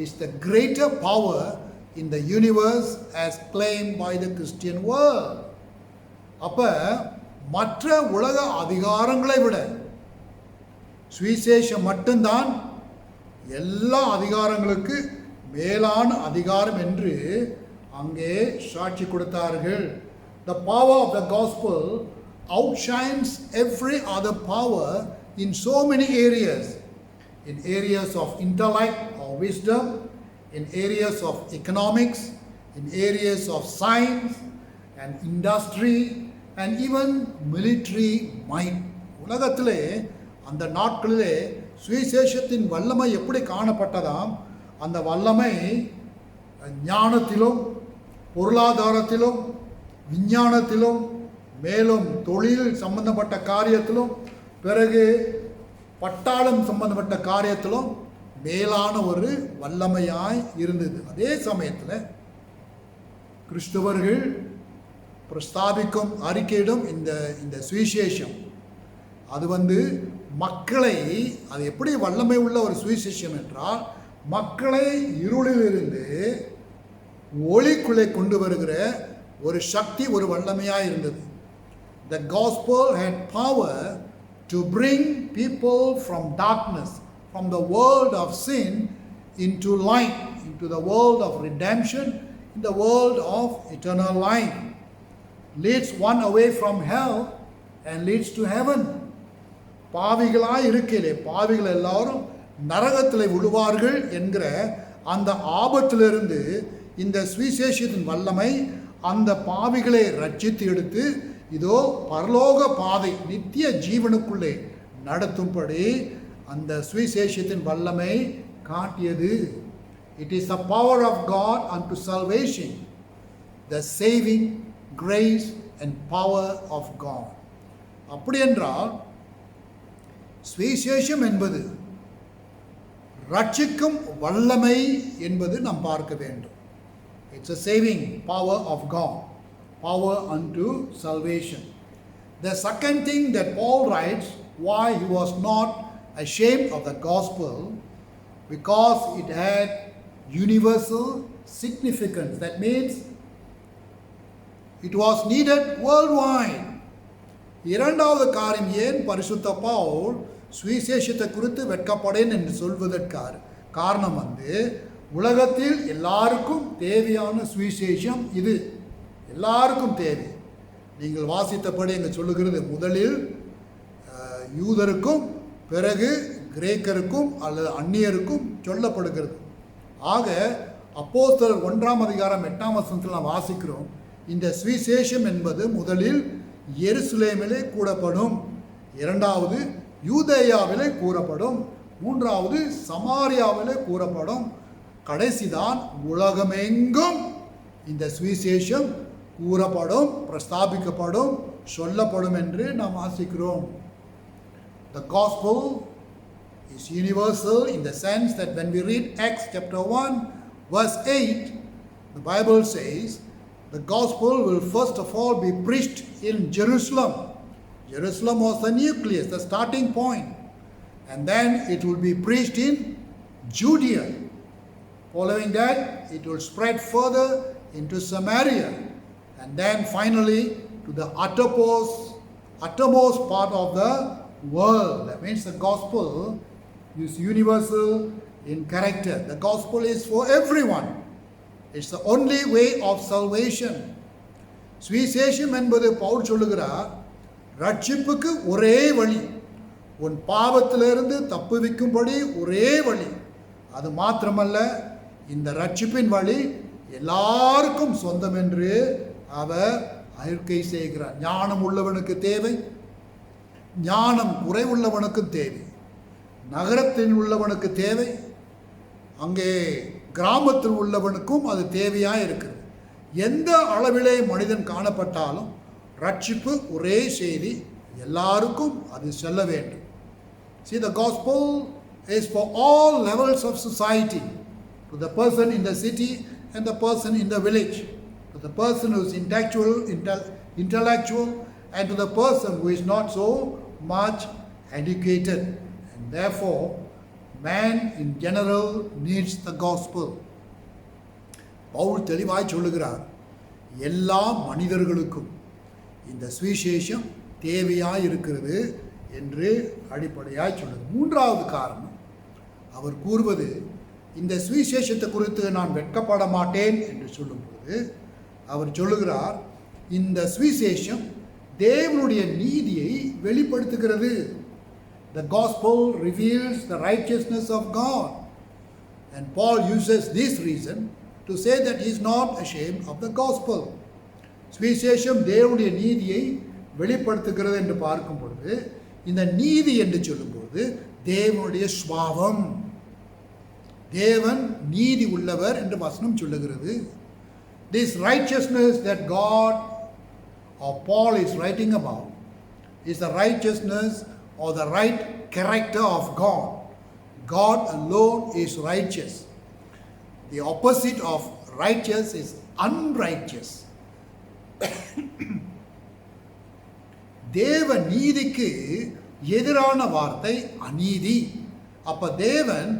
is the greater power in the universe as claimed by the Christian world. அப்ப மற்ற உலக அதிகாரங்களை விட சுவிசேஷம் மட்டும்தான் எல்லா அதிகாரங்களுக்கு மேலான அதிகாரம் என்று அங்கே சாட்சி கொடுத்தார்கள். The power of the gospel outshines every other power in so many areas, in areas of intellect or wisdom, in areas of economics, in areas of science and industry and even military might. உலகத்திலே அந்த நாட்களிலே சுவிசேஷத்தின் வல்லமை எப்படி காணப்பட்டதாம், அந்த வல்லமை ஞானத்திலும் பொருளாதாரத்திலும் விஞ்ஞானத்திலும் மேலும் தொழில் சம்பந்தப்பட்ட காரியத்திலும் பிறகு பட்டாளம் சம்பந்தப்பட்ட காரியத்திலும் மேலான ஒரு வல்லமையாய் இருந்தது. அதே சமயத்தில் கிறிஸ்தவர்கள் பிரஸ்தாபிக்கும் அறிக்கையிடும் இந்த சுவிசேஷம் அது மக்களை, அது எப்படி வல்லமை உள்ள ஒரு சுவிசேஷம் என்றால் மக்களை இருளிலிருந்து ஒளிக்குள்ளே கொண்டு வருகிற ஒரு சக்தி, ஒரு வல்லமையாக இருந்தது. The gospel had power to bring people from darkness, from the world of sin into light, into the world of redemption, in the world of eternal life. Leads one away from hell and leads to heaven. பாவிகளாய் இருக்கையிலே பாவிகள் எல்லாரும் நரகத்தில் விழுவார்கள் என்கிற அந்த ஆபத்திலிருந்து இந்த சுவிசேஷத்தின் வல்லமை அந்த பாவிகளை ரட்சித்து எடுத்து இதோ பரலோக பாதை நித்திய ஜீவனுக்குள்ளே நடத்தும்படி அந்த சுவிசேஷத்தின் வல்லமை காட்டியது. It is the power of God unto salvation, the saving grace and power of God. அப்படி என்றால் சுவிசேஷம் என்பது ரட்சிக்கும் வல்லமை என்பது நாம் பார்க்க வேண்டும். It's a saving power of God, power unto salvation. The second thing that Paul writes why he was not ashamed of the gospel, because it had universal significance. That means it was needed worldwide. இரண்டாவது காரியம், ஏன் பரிசுத்த பவுல் சுவிசேஷத்தை குறித்து வெட்கப்படேன் என்று சொல்வதற்கான காரணம் உலகத்தில் எல்லாருக்கும் தேவையான சுவிசேஷம் இது, எல்லாருக்கும் தேவை. நீங்கள் வாசித்தபடி இங்கே சொல்லுகிறது முதலில் யூதருக்கும் பிறகு கிரேக்கருக்கும் அல்லது அந்நியருக்கும் சொல்லப்படுகிறது. ஆக அப்போஸ்தலர் 1ஆம் அதிகாரம் 8ஆம் வசனத்தில் நாம் வாசிக்கிறோம், இந்த சுவிசேஷம் என்பது முதலில் எருசலேமிலே கூறப்படும், இரண்டாவது யூதேயாவிலே கூறப்படும், மூன்றாவது சமாரியாவிலே கூறப்படும், கடைசிதான் உலகமெங்கும் இந்த சுவிசேஷம் கூறப்படும், பிரஸ்தாபிக்கப்படும், சொல்லப்படும் என்று நாம் ஆசிக்கிறோம். The gospel is universal in the sense that when we read Acts chapter 1 verse 8, the Bible says the gospel will first of all be preached in Jerusalem. Jerusalem was the nucleus, the starting point. And then it will be preached in Judea. Following that, it will spread further into Samaria. And then finally to the uttermost part of the world. That means the gospel is universal in character. The gospel is for everyone. It's the only way of salvation. சுவிசேஷம் என்பது பவுல் சொல்லுகிறார், ரட்சிப்புக்கு ஒரே வழி, உன் பாவத்திலிருந்து தப்புவிக்கும்படி ஒரே வழி. அது மாத்திரமல்ல, இந்த ரட்சிப்பின் வழி எல்லாருக்கும் சொந்தம் என்று அவர் அறிக்கை செய்கிறார். ஞானம் உள்ளவனுக்கு தேவை, ஞானம் குறைவுள்ளவனுக்கும் தேவை, நகரத்தில் உள்ளவனுக்கு தேவை, அங்கே கிராமத்தில் உள்ளவனுக்கும் அது தேவையாக இருக்கிறது. எந்த அளவிலே மனிதன் காணப்பட்டாலும் ரட்சிப்பு ஒரே செய்தி, எல்லாருக்கும் அது செல்ல வேண்டும். See, the gospel is for all levels of society, to the person in the city and the person in the village, to the person who is intellectual and to the person who is not so much educated. And therefore, man in general needs the gospel. Pavul தெளிவாய் சொல்லுகிறார், எல்லா மனிதர்களுக்கும் இந்த சுவிசேஷம் தேவையாய் இருக்கிறது என்று அடிப்படையாய் சொல்லுது. மூன்றாவது காரணம், அவர் கூறுவது, இந்த சுவிசேஷத்தை குறித்து நான் வெட்கப்பட மாட்டேன் என்று சொல்லும்போது அவர் சொல்லுகிறார், இந்த சுவிசேஷம் தேவனுடைய நீதியை வெளிப்படுத்துகிறது. The gospel reveals the righteousness of God. And Paul uses this reason to say that he is not ashamed of the gospel. சுவிசேஷம் தேவனுடைய நீதியை வெளிப்படுத்துகிறது என்று பார்க்கும் பொழுது, இந்த நீதி என்று சொல்லும்போது தேவனுடைய சுபாவம், தேவன் நீதி உள்ளவர் என்று வசனம் சொல்லுகிறது. This righteousness that God or Paul is writing about is the righteousness or the right character of God. God alone is righteous. The opposite of righteous is unrighteous. தேவ நீதிக்கு எதிரான வார்த்தை அநீதி. அப்ப தேவன்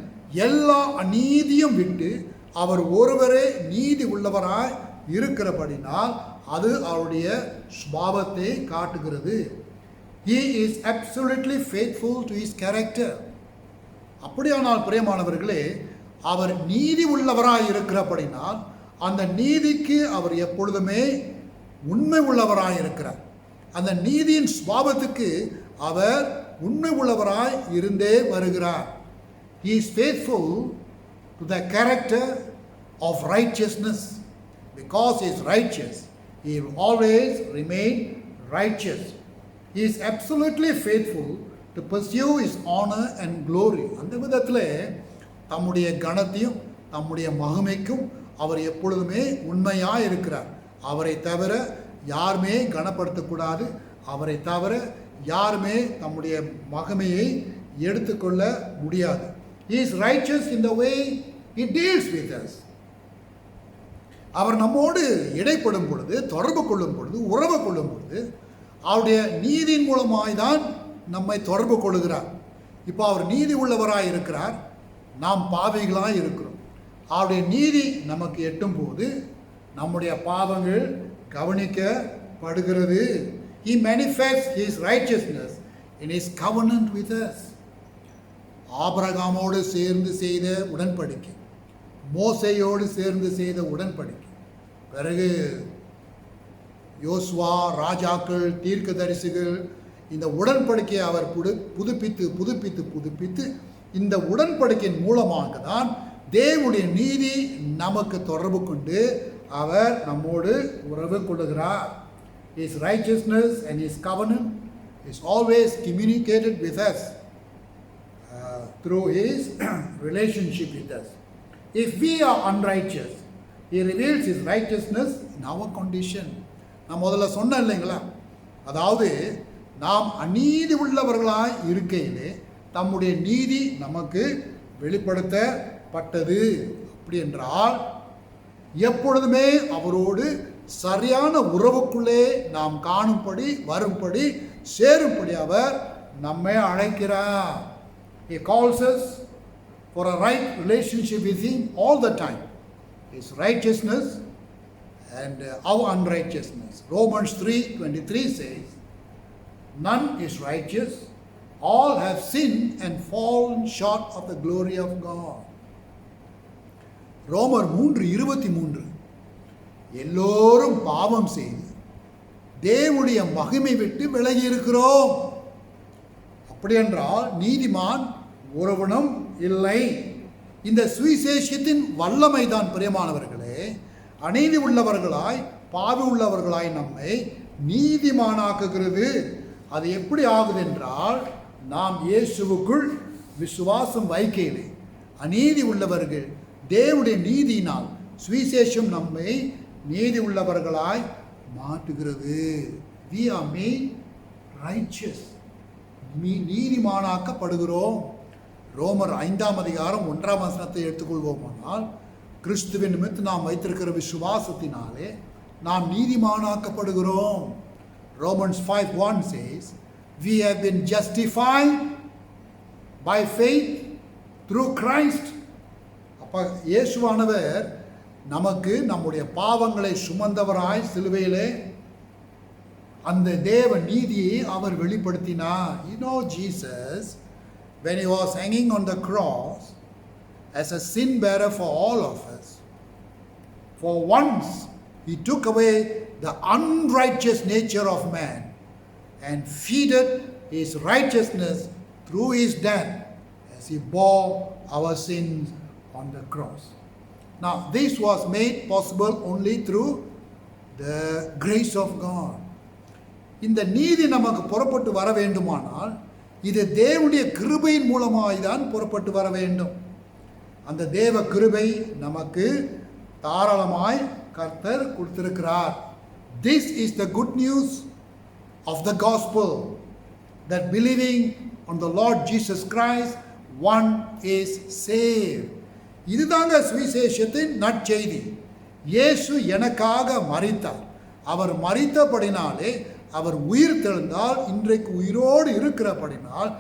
எல்லா அநீதியும் விட்டு அவர் ஒருவரே நீதி உள்ளவராய் இருக்கிறபடினால் அது அவருடைய சுபாவத்தை காட்டுகிறது. He is absolutely faithful to his character. அப்படியானால் பிரியமானவர்களே, அவர் நீதி உள்ளவராய் இருக்கிறபடினால் அந்த நீதிக்கு அவர் எப்பொழுதுமே உண்மை உள்ளவராய் இருக்கிறார். அந்த நீதியின் சுபாவத்துக்கு அவர் உண்மை உள்ளவராய் இருந்தே வருகிறார். He is faithful to the character of righteousness. Because he is righteous, he will always remain righteous. He is absolutely faithful to pursue his honor and glory. அந்த விதத்தில் தம்முடைய கனத்தையும் தம்முடைய மகிமைக்கும் அவர் எப்பொழுதுமே உண்மையாக இருக்கிறார். அவரை தவிர யாருமே கனப்படுத்தக்கூடாது, அவரை தவிர யாருமே தம்முடைய மகிமையை எடுத்துக்கொள்ள முடியாது. He is righteous in the way he deals with us. அவர் நம்மோடு இடைப்படும் பொழுது, தொடர்பு கொள்ளும் பொழுது, உறவு கொள்ளும் பொழுது அவருடைய நீதியின் மூலமாய் தான் நம்மை தொடர்பு கொள்கிறார். இப்போ அவர் நீதி உள்ளவராய் இருக்கிறார், நாம் பாவிகளாய் இருக்கிறோம். அவருடைய நீதி நமக்கு எட்டும் போது நம்முடைய பாவங்கள் கவனிக்கப்படுகிறது. He manifests his righteousness in his covenant with us. ஆபிரகாமோடு சேர்ந்து செய்த உடன்படிக்கை, மோசேயோடு சேர்ந்து செய்த உடன்படிக்கை, பிறகு யோசுவா, ராஜாக்கள், தீர்க்கதரிசிகள், இந்த உடன்படிக்கையை அவர் புதுப்பித்து புதுப்பித்து புதுப்பித்து இந்த உடன்படிக்கையின் மூலமாக தான் தேவனுடைய நீதி நமக்கு தொடர்பு கொண்டு அவர் நம்மோடு உறவு கொள்ளுகிறார். His righteousness and his covenant is always communicated with us through his relationship with us. If we are unrighteous, he reveals his righteousness in our condition. நான் முதல்ல சொன்னேன் இல்லைங்களா, அதாவது நாம் அநீதி உள்ளவர்களாய் இருக்கையிலே தம்முடைய நீதி நமக்கு வெளிப்படுத்தப்பட்டது. அப்படி என்றால் எப்பொழுதுமே அவரோடு சரியான உறவுக்குள்ளே நாம் காணும்படி, வரும்படி, சேரும்படி அவர் நம்மை அழைக்கிறார். He calls us for a right relationship with him all the time. His righteousness and our unrighteousness. Romans 3:23 says, none is righteous, all have sinned and fallen short of the glory of God. ரோமர் 3:23 எல்லோரும் பாவம் செய்து தேவனுடைய மகிமை விட்டு விலகி இருக்கிறோம். அப்படி என்றால் நீதிமான் ஒருவனும் இல்லை. இந்த சுவிசேஷத்தின் வல்லமை தான் பிரியமானவர்களே, அநீதி உள்ளவர்களாய், பாவி உள்ளவர்களாய் நம்மை நீதிமானாக்குகிறது. அது எப்படி ஆகுது என்றால், நாம் இயேசுவுக்குள் விசுவாசம் வைக்கையிலே அநீதி உள்ளவர்கள் தேவனுடைய நீதியினால் சுவிசேஷம் நம்மை நீதி உள்ளவர்களாய் மாற்றுகிறது. We are made righteous. நீதிமானாக்கப்படுகிறோம். ரோமர் 5:1 எடுத்துக்கொள்வோமானால், கிறிஸ்துவின் நிமித்து நாம் வைத்திருக்கிற விசுவாசத்தினாலே நாம் நீதிமானாக்கப்படுகிறோம். Romans 5:1 says, we have been justified by faith through Christ. அப்ப இயேசுவானவர் நமக்கு நம்முடைய பாவங்களை சுமந்தவராய் சிலுவையிலே அந்த தேவ நீதியை அவர் வெளிப்படுத்தினார். You know, Jesus, when he was hanging on the cross as a sin bearer for all of us, for once he took away the unrighteous nature of man and feeded his righteousness through his death as he bore our sins on the cross. Now, this was made possible only through the grace of God. இந்த நீதி நமக்கு புறப்பட்டு வர வேண்டுமானால் இது தேவனுடைய கிருபையின் மூலமாய்தான் புறப்பட்டு வர வேண்டும். அந்த தேவ கிருபை நமக்கு தாராளமாய் கர்த்தர் கொடுத்திருக்கிறார். This is the good news of the gospel, that believing on the Lord Jesus Christ, one is saved. இதுதாங்க சுவிசேஷத்தின் நற்செய்தி. இயேசு எனக்காக மரித்தார். அவர் மரித்தபடினாலே, அவர் உயிர் தெழுந்தால், இன்றைக்கு உயிரோடு இருக்கிறபடினால்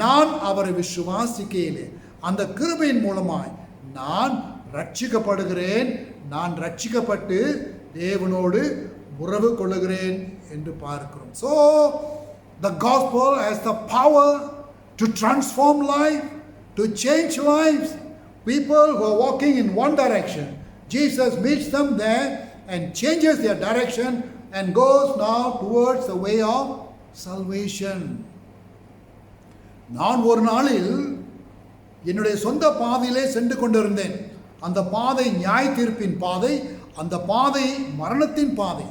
நான் அவரை விசுவாசிக்கையிலே அந்த கிருபையின் மூலமாய் நான் ரட்சிக்கப்படுகிறேன். நான் ரட்சிக்கப்பட்டு தேவனோடு உறவு கொள்ளுகிறேன் என்று பார்க்கிறோம். So the gospel has the power to transform life, to change lives. People who are walking in one direction, Jesus meets them there and changes their direction and goes now towards the way of salvation. நான் ஒரு நாளில் என்னுடைய சொந்த பாதையிலே சென்று கொண்டிருந்தேன். அந்த பாதை நியாய தீர்ப்பின் பாதை, அந்த பாதை மரணத்தின் பாதை.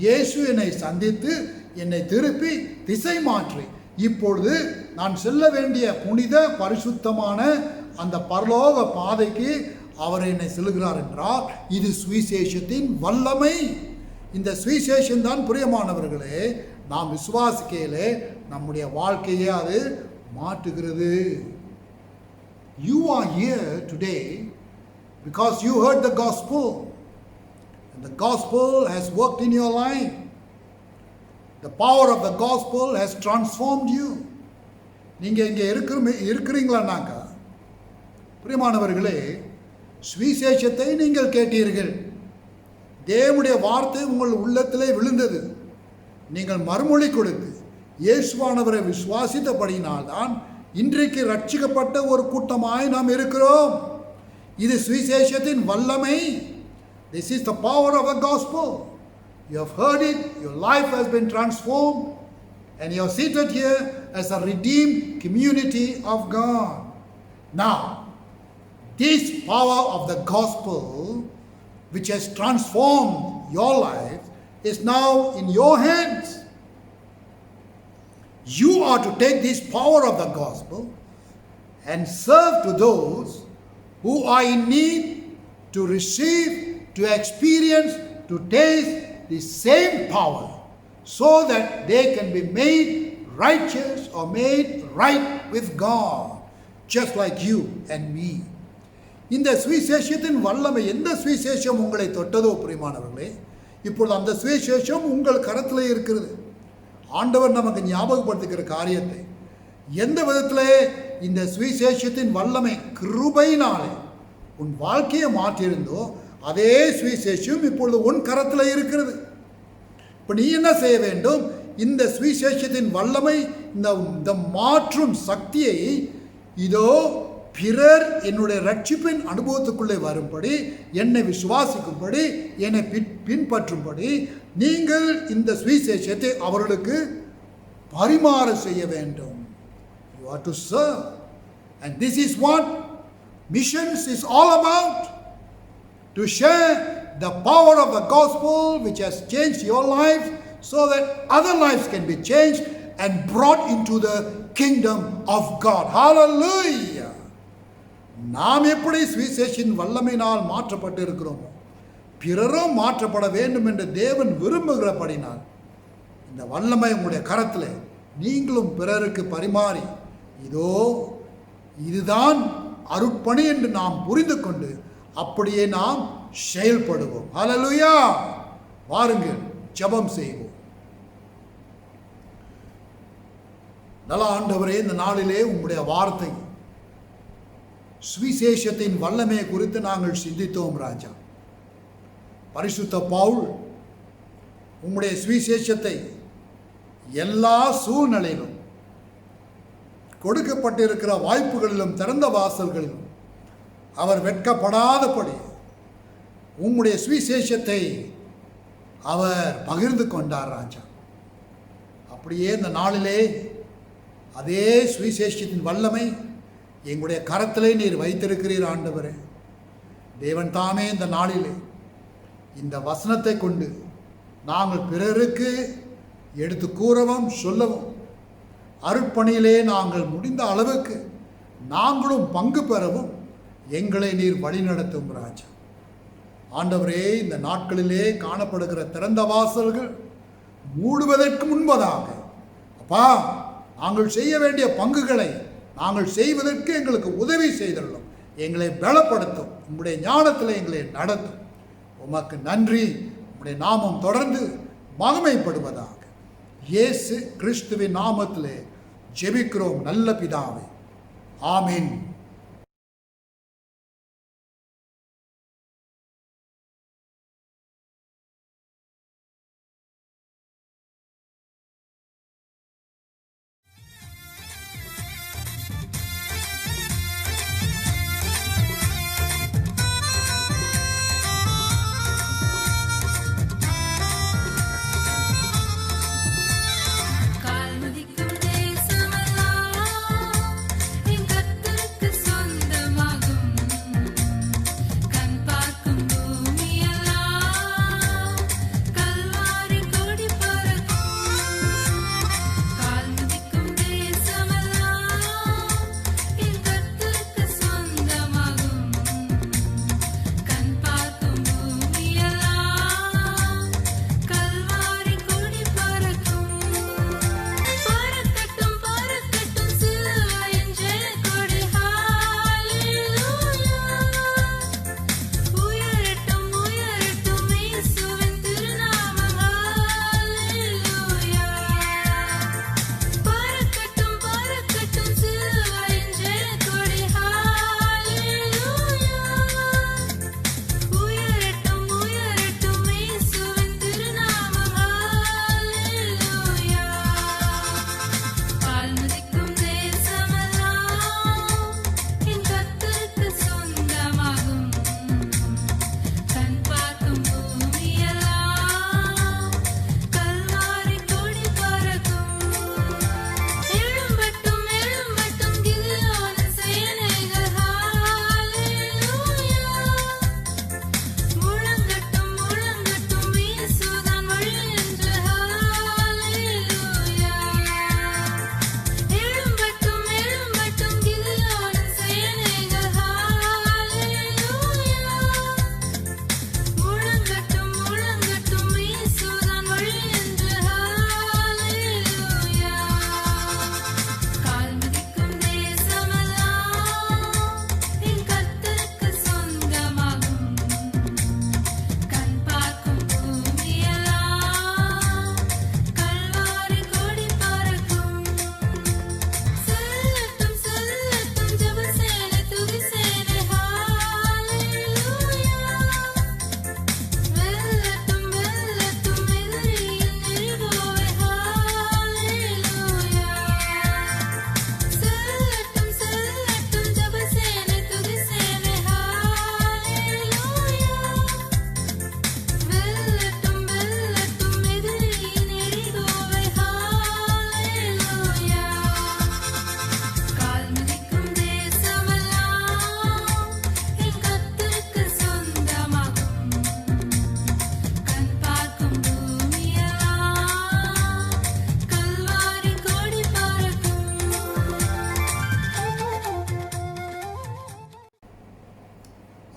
இயேசு என்னை சந்தித்து என்னை திருப்பி திசை மாற்றி இப்பொழுது நான் செல்ல வேண்டிய புனித பரிசுத்தமான அந்த பரலோக பாதைக்கு அவர் என்னை செல்கிறார் என்றால் இது சுவிசேஷத்தின் வல்லமை. இந்த சுவிசேஷம் தான் பிரியமானவர்களே நாம் விசுவாசிக்கையிலே நம்முடைய வாழ்க்கையை அது மாற்றுகிறது. You are here today because you heard the gospel, and the gospel has worked in your life. The power of the gospel has transformed you. நீங்க இங்க இருக்கிறீங்களானாக்கா பிரியமானவர்களே, சுவிசேஷத்தை நீங்கள் கேட்டீர்கள், தேவனுடைய வார்த்தை உங்கள் உள்ளத்திலே விழுந்தது, நீங்கள் மறுமொழி கொடுத்து இயேசுவானவரை விசுவாசித்தபடியினால்தான் இன்றைக்கு ரட்சிக்கப்பட்ட ஒரு கூட்டமாய் நாம் இருக்கிறோம். இது சுவிசேஷத்தின் வல்லமை. This is the power of the gospel. You have heard it, your life has been transformed, and you are seated here as a redeemed community of God. Now, this power of the gospel which has transformed your life is now in your hands. You are to take this power of the gospel and serve to those who are in need to receive, to experience, to taste the same power, so that they can be made righteous or made right with God, just like you and me. இந்த சுவிசேஷத்தின் வல்லமை, எந்த சுவிசேஷம் உங்களை தொட்டதோ பிரியமானவர்களே, இப்பொழுது அந்த சுவிசேஷம் உங்கள் கரத்தில் இருக்கிறது. ஆண்டவர் நமக்கு ஞாபகப்படுத்துகிற காரியத்தை எந்த விதத்திலே இந்த சுவிசேஷத்தின் வல்லமை கிருபையினாலே உன் வாழ்க்கையை மாற்றியிருந்தோ அதே சுவிசேஷம் இப்பொழுது உன் கரத்தில் இருக்கிறது. இப்போ நீ என்ன செய்ய வேண்டும்? இந்த சுவிசேஷத்தின் வல்லமை, இந்த மாற்றும் சக்தியை இதோ பிறர் என்னுடைய ரட்சிப்பின் அனுபவத்துக்குள்ளே வரும்படி, என்னை விசுவாசிக்கும்படி, என்னை பின்பற்றும்படி நீங்கள் இந்த சுவிசேஷத்தை அவர்களுக்கு பரிமாற செய்ய வேண்டும். You are to serve. And this is what missions is all about. To share the power of the gospel which has changed your life, so that other lives can be changed and brought into the kingdom of God. Hallelujah. நாம் எப்படி சுவிசேஷின் வல்லமையினால் மாற்றப்பட்டு இருக்கிறோமோ பிறரும் மாற்றப்பட வேண்டும் என்று தேவன் விரும்புகிறபடினால் இந்த வல்லமை உங்களுடைய கரத்தில் நீங்களும் பிறருக்கு பரிமாறி, இதோ இதுதான் அருட்பணி என்று நாம் புரிந்து கொண்டு அப்படியே நாம் செயல்படுவோம். ஹல்லேலூயா. வாருங்கள் ஜெபம் செய்வோம். நல்ல ஆண்டவரே, இந்த நாளிலே உங்களுடைய வார்த்தை சுவிசேஷத்தின் வல்லமை குறித்து நாங்கள் சிந்தித்தோம் ராஜா. பரிசுத்த பவுல் உம்முடைய சுவிசேஷத்தை எல்லா சூழ்நிலையிலும், கொடுக்கப்பட்டிருக்கிற வாய்ப்புகளிலும், திறந்த வாசல்களிலும் அவர் வெட்கப்படாதபடி உம்முடைய சுவிசேஷத்தை அவர் பகிர்ந்து கொண்டார் ராஜா. அப்படியே இந்த நாளிலே அதே சுவிசேஷத்தின் வல்லமை எங்களுடைய கரத்திலே நீர் வைத்திருக்கிறீர் ஆண்டவரே. தேவன் தாமே இந்த நாளிலே இந்த வசனத்தை கொண்டு நாங்கள் பிறருக்கு எடுத்து கூறவும் சொல்லவும், அருட்பணியிலே நாங்கள் முடிந்த அளவுக்கு நாங்களும் பங்கு பெறவும் எங்களை நீர் வழிநடத்தும் ராஜா. ஆண்டவரே, இந்த நாட்களிலே காணப்படுகிற திறந்த வாசல்கள் மூடுவதற்கு முன்பதாக அப்பா, நாங்கள் செய்ய வேண்டிய பங்குகளை நாங்கள் செய்வதற்கு எங்களுக்கு உதவி செய்துள்ளோம். எங்களை பலப்படுத்தும், உங்களுடைய ஞானத்தில் எங்களை நடத்தும். உமக்கு நன்றி. உங்களுடைய நாமம் தொடர்ந்து மகிமைப்படுவதாக. இயேசு கிறிஸ்துவின் நாமத்திலே ஜெபிக்கிறோம் நல்ல பிதாவே. ஆமென். கால் மிதிக்கும் தேசமெல்லாம் என் கர்த்தருக்கு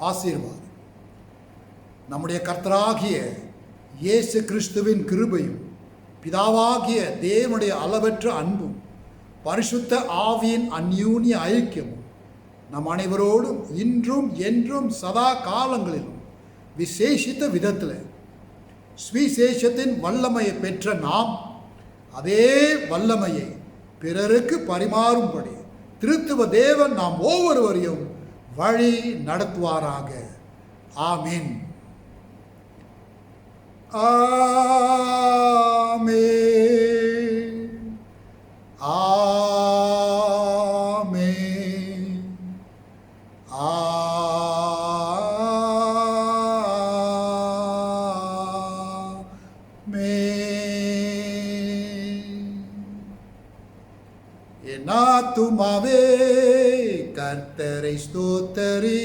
ஆசீர்வாதம். நம்முடைய கர்த்தராகிய இயேசு கிறிஸ்துவின் கிருபையும் பிதாவாகிய தேவனுடைய அளவற்ற அன்பும் பரிசுத்த ஆவியின் அந்யூன்ய ஐக்கியமும் நம் அனைவரோடும் இன்றும் என்றும் சதா காலங்களிலும் விசேஷித்த விதத்தில் சுவிசேஷத்தின் வல்லமையை பெற்ற நாம் அதே வல்லமையை பிறருக்கு பரிமாறும்படி திருத்துவ தேவன் நாம் ஒவ்வொருவரையும் வழி நடத்துவாராக. ஆமீன். ஆமீன். ஆமீன். என் ஆத்துமாவே கர்த்தரை ஸ்தோத்தரி,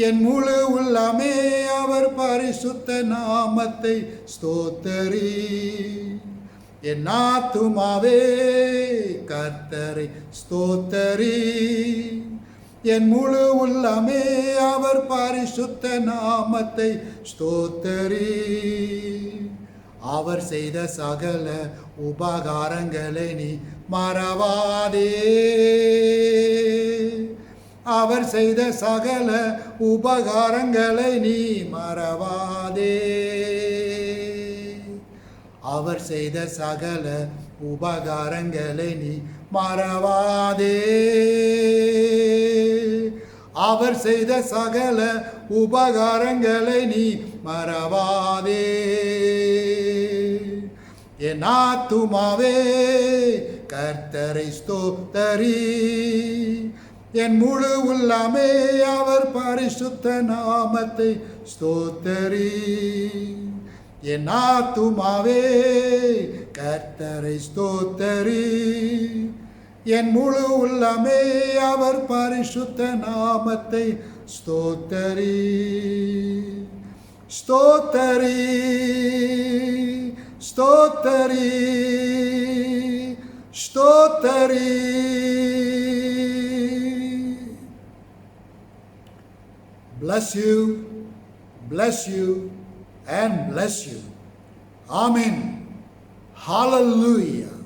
என் முழு உள்ளமே அவர் பரிசுத்த நாமத்தை ஸ்தோத்தரி. என் ஆத்துமாவே கர்த்தரை ஸ்தோத்தரி, என் முழு உள்ளமே அவர் பரிசுத்த நாமத்தை ஸ்தோத்தரி. அவர் செய்த சகல உபகாரங்களை நீ மறவாதே. அவர் செய்த சகல உபகாரங்களை நீ மறவாதே. அவர் செய்த சகல உபகாரங்களை நீ மறவாதே. அவர் செய்த சகல உபகாரங்களை நீ மறவாதே. என் ஆத்துமாவே கர்த்தரை ஸ்தோத்தரி, என் முழு உள்ளமே அவர் பரிசுத்த நாமத்தை ஸ்தோத்தரி. என் ஆத்துமாவே கர்த்தரை ஸ்தோத்தரி, என் முழு உள்ளமே அவர் பரிசுத்த நாமத்தை ஸ்தோத்தரி. ஸ்தோத்தரி, ஸ்தோத்தரி, ஸ்தோத்தரி. Bless you, bless you, and bless you. Amen. Hallelujah.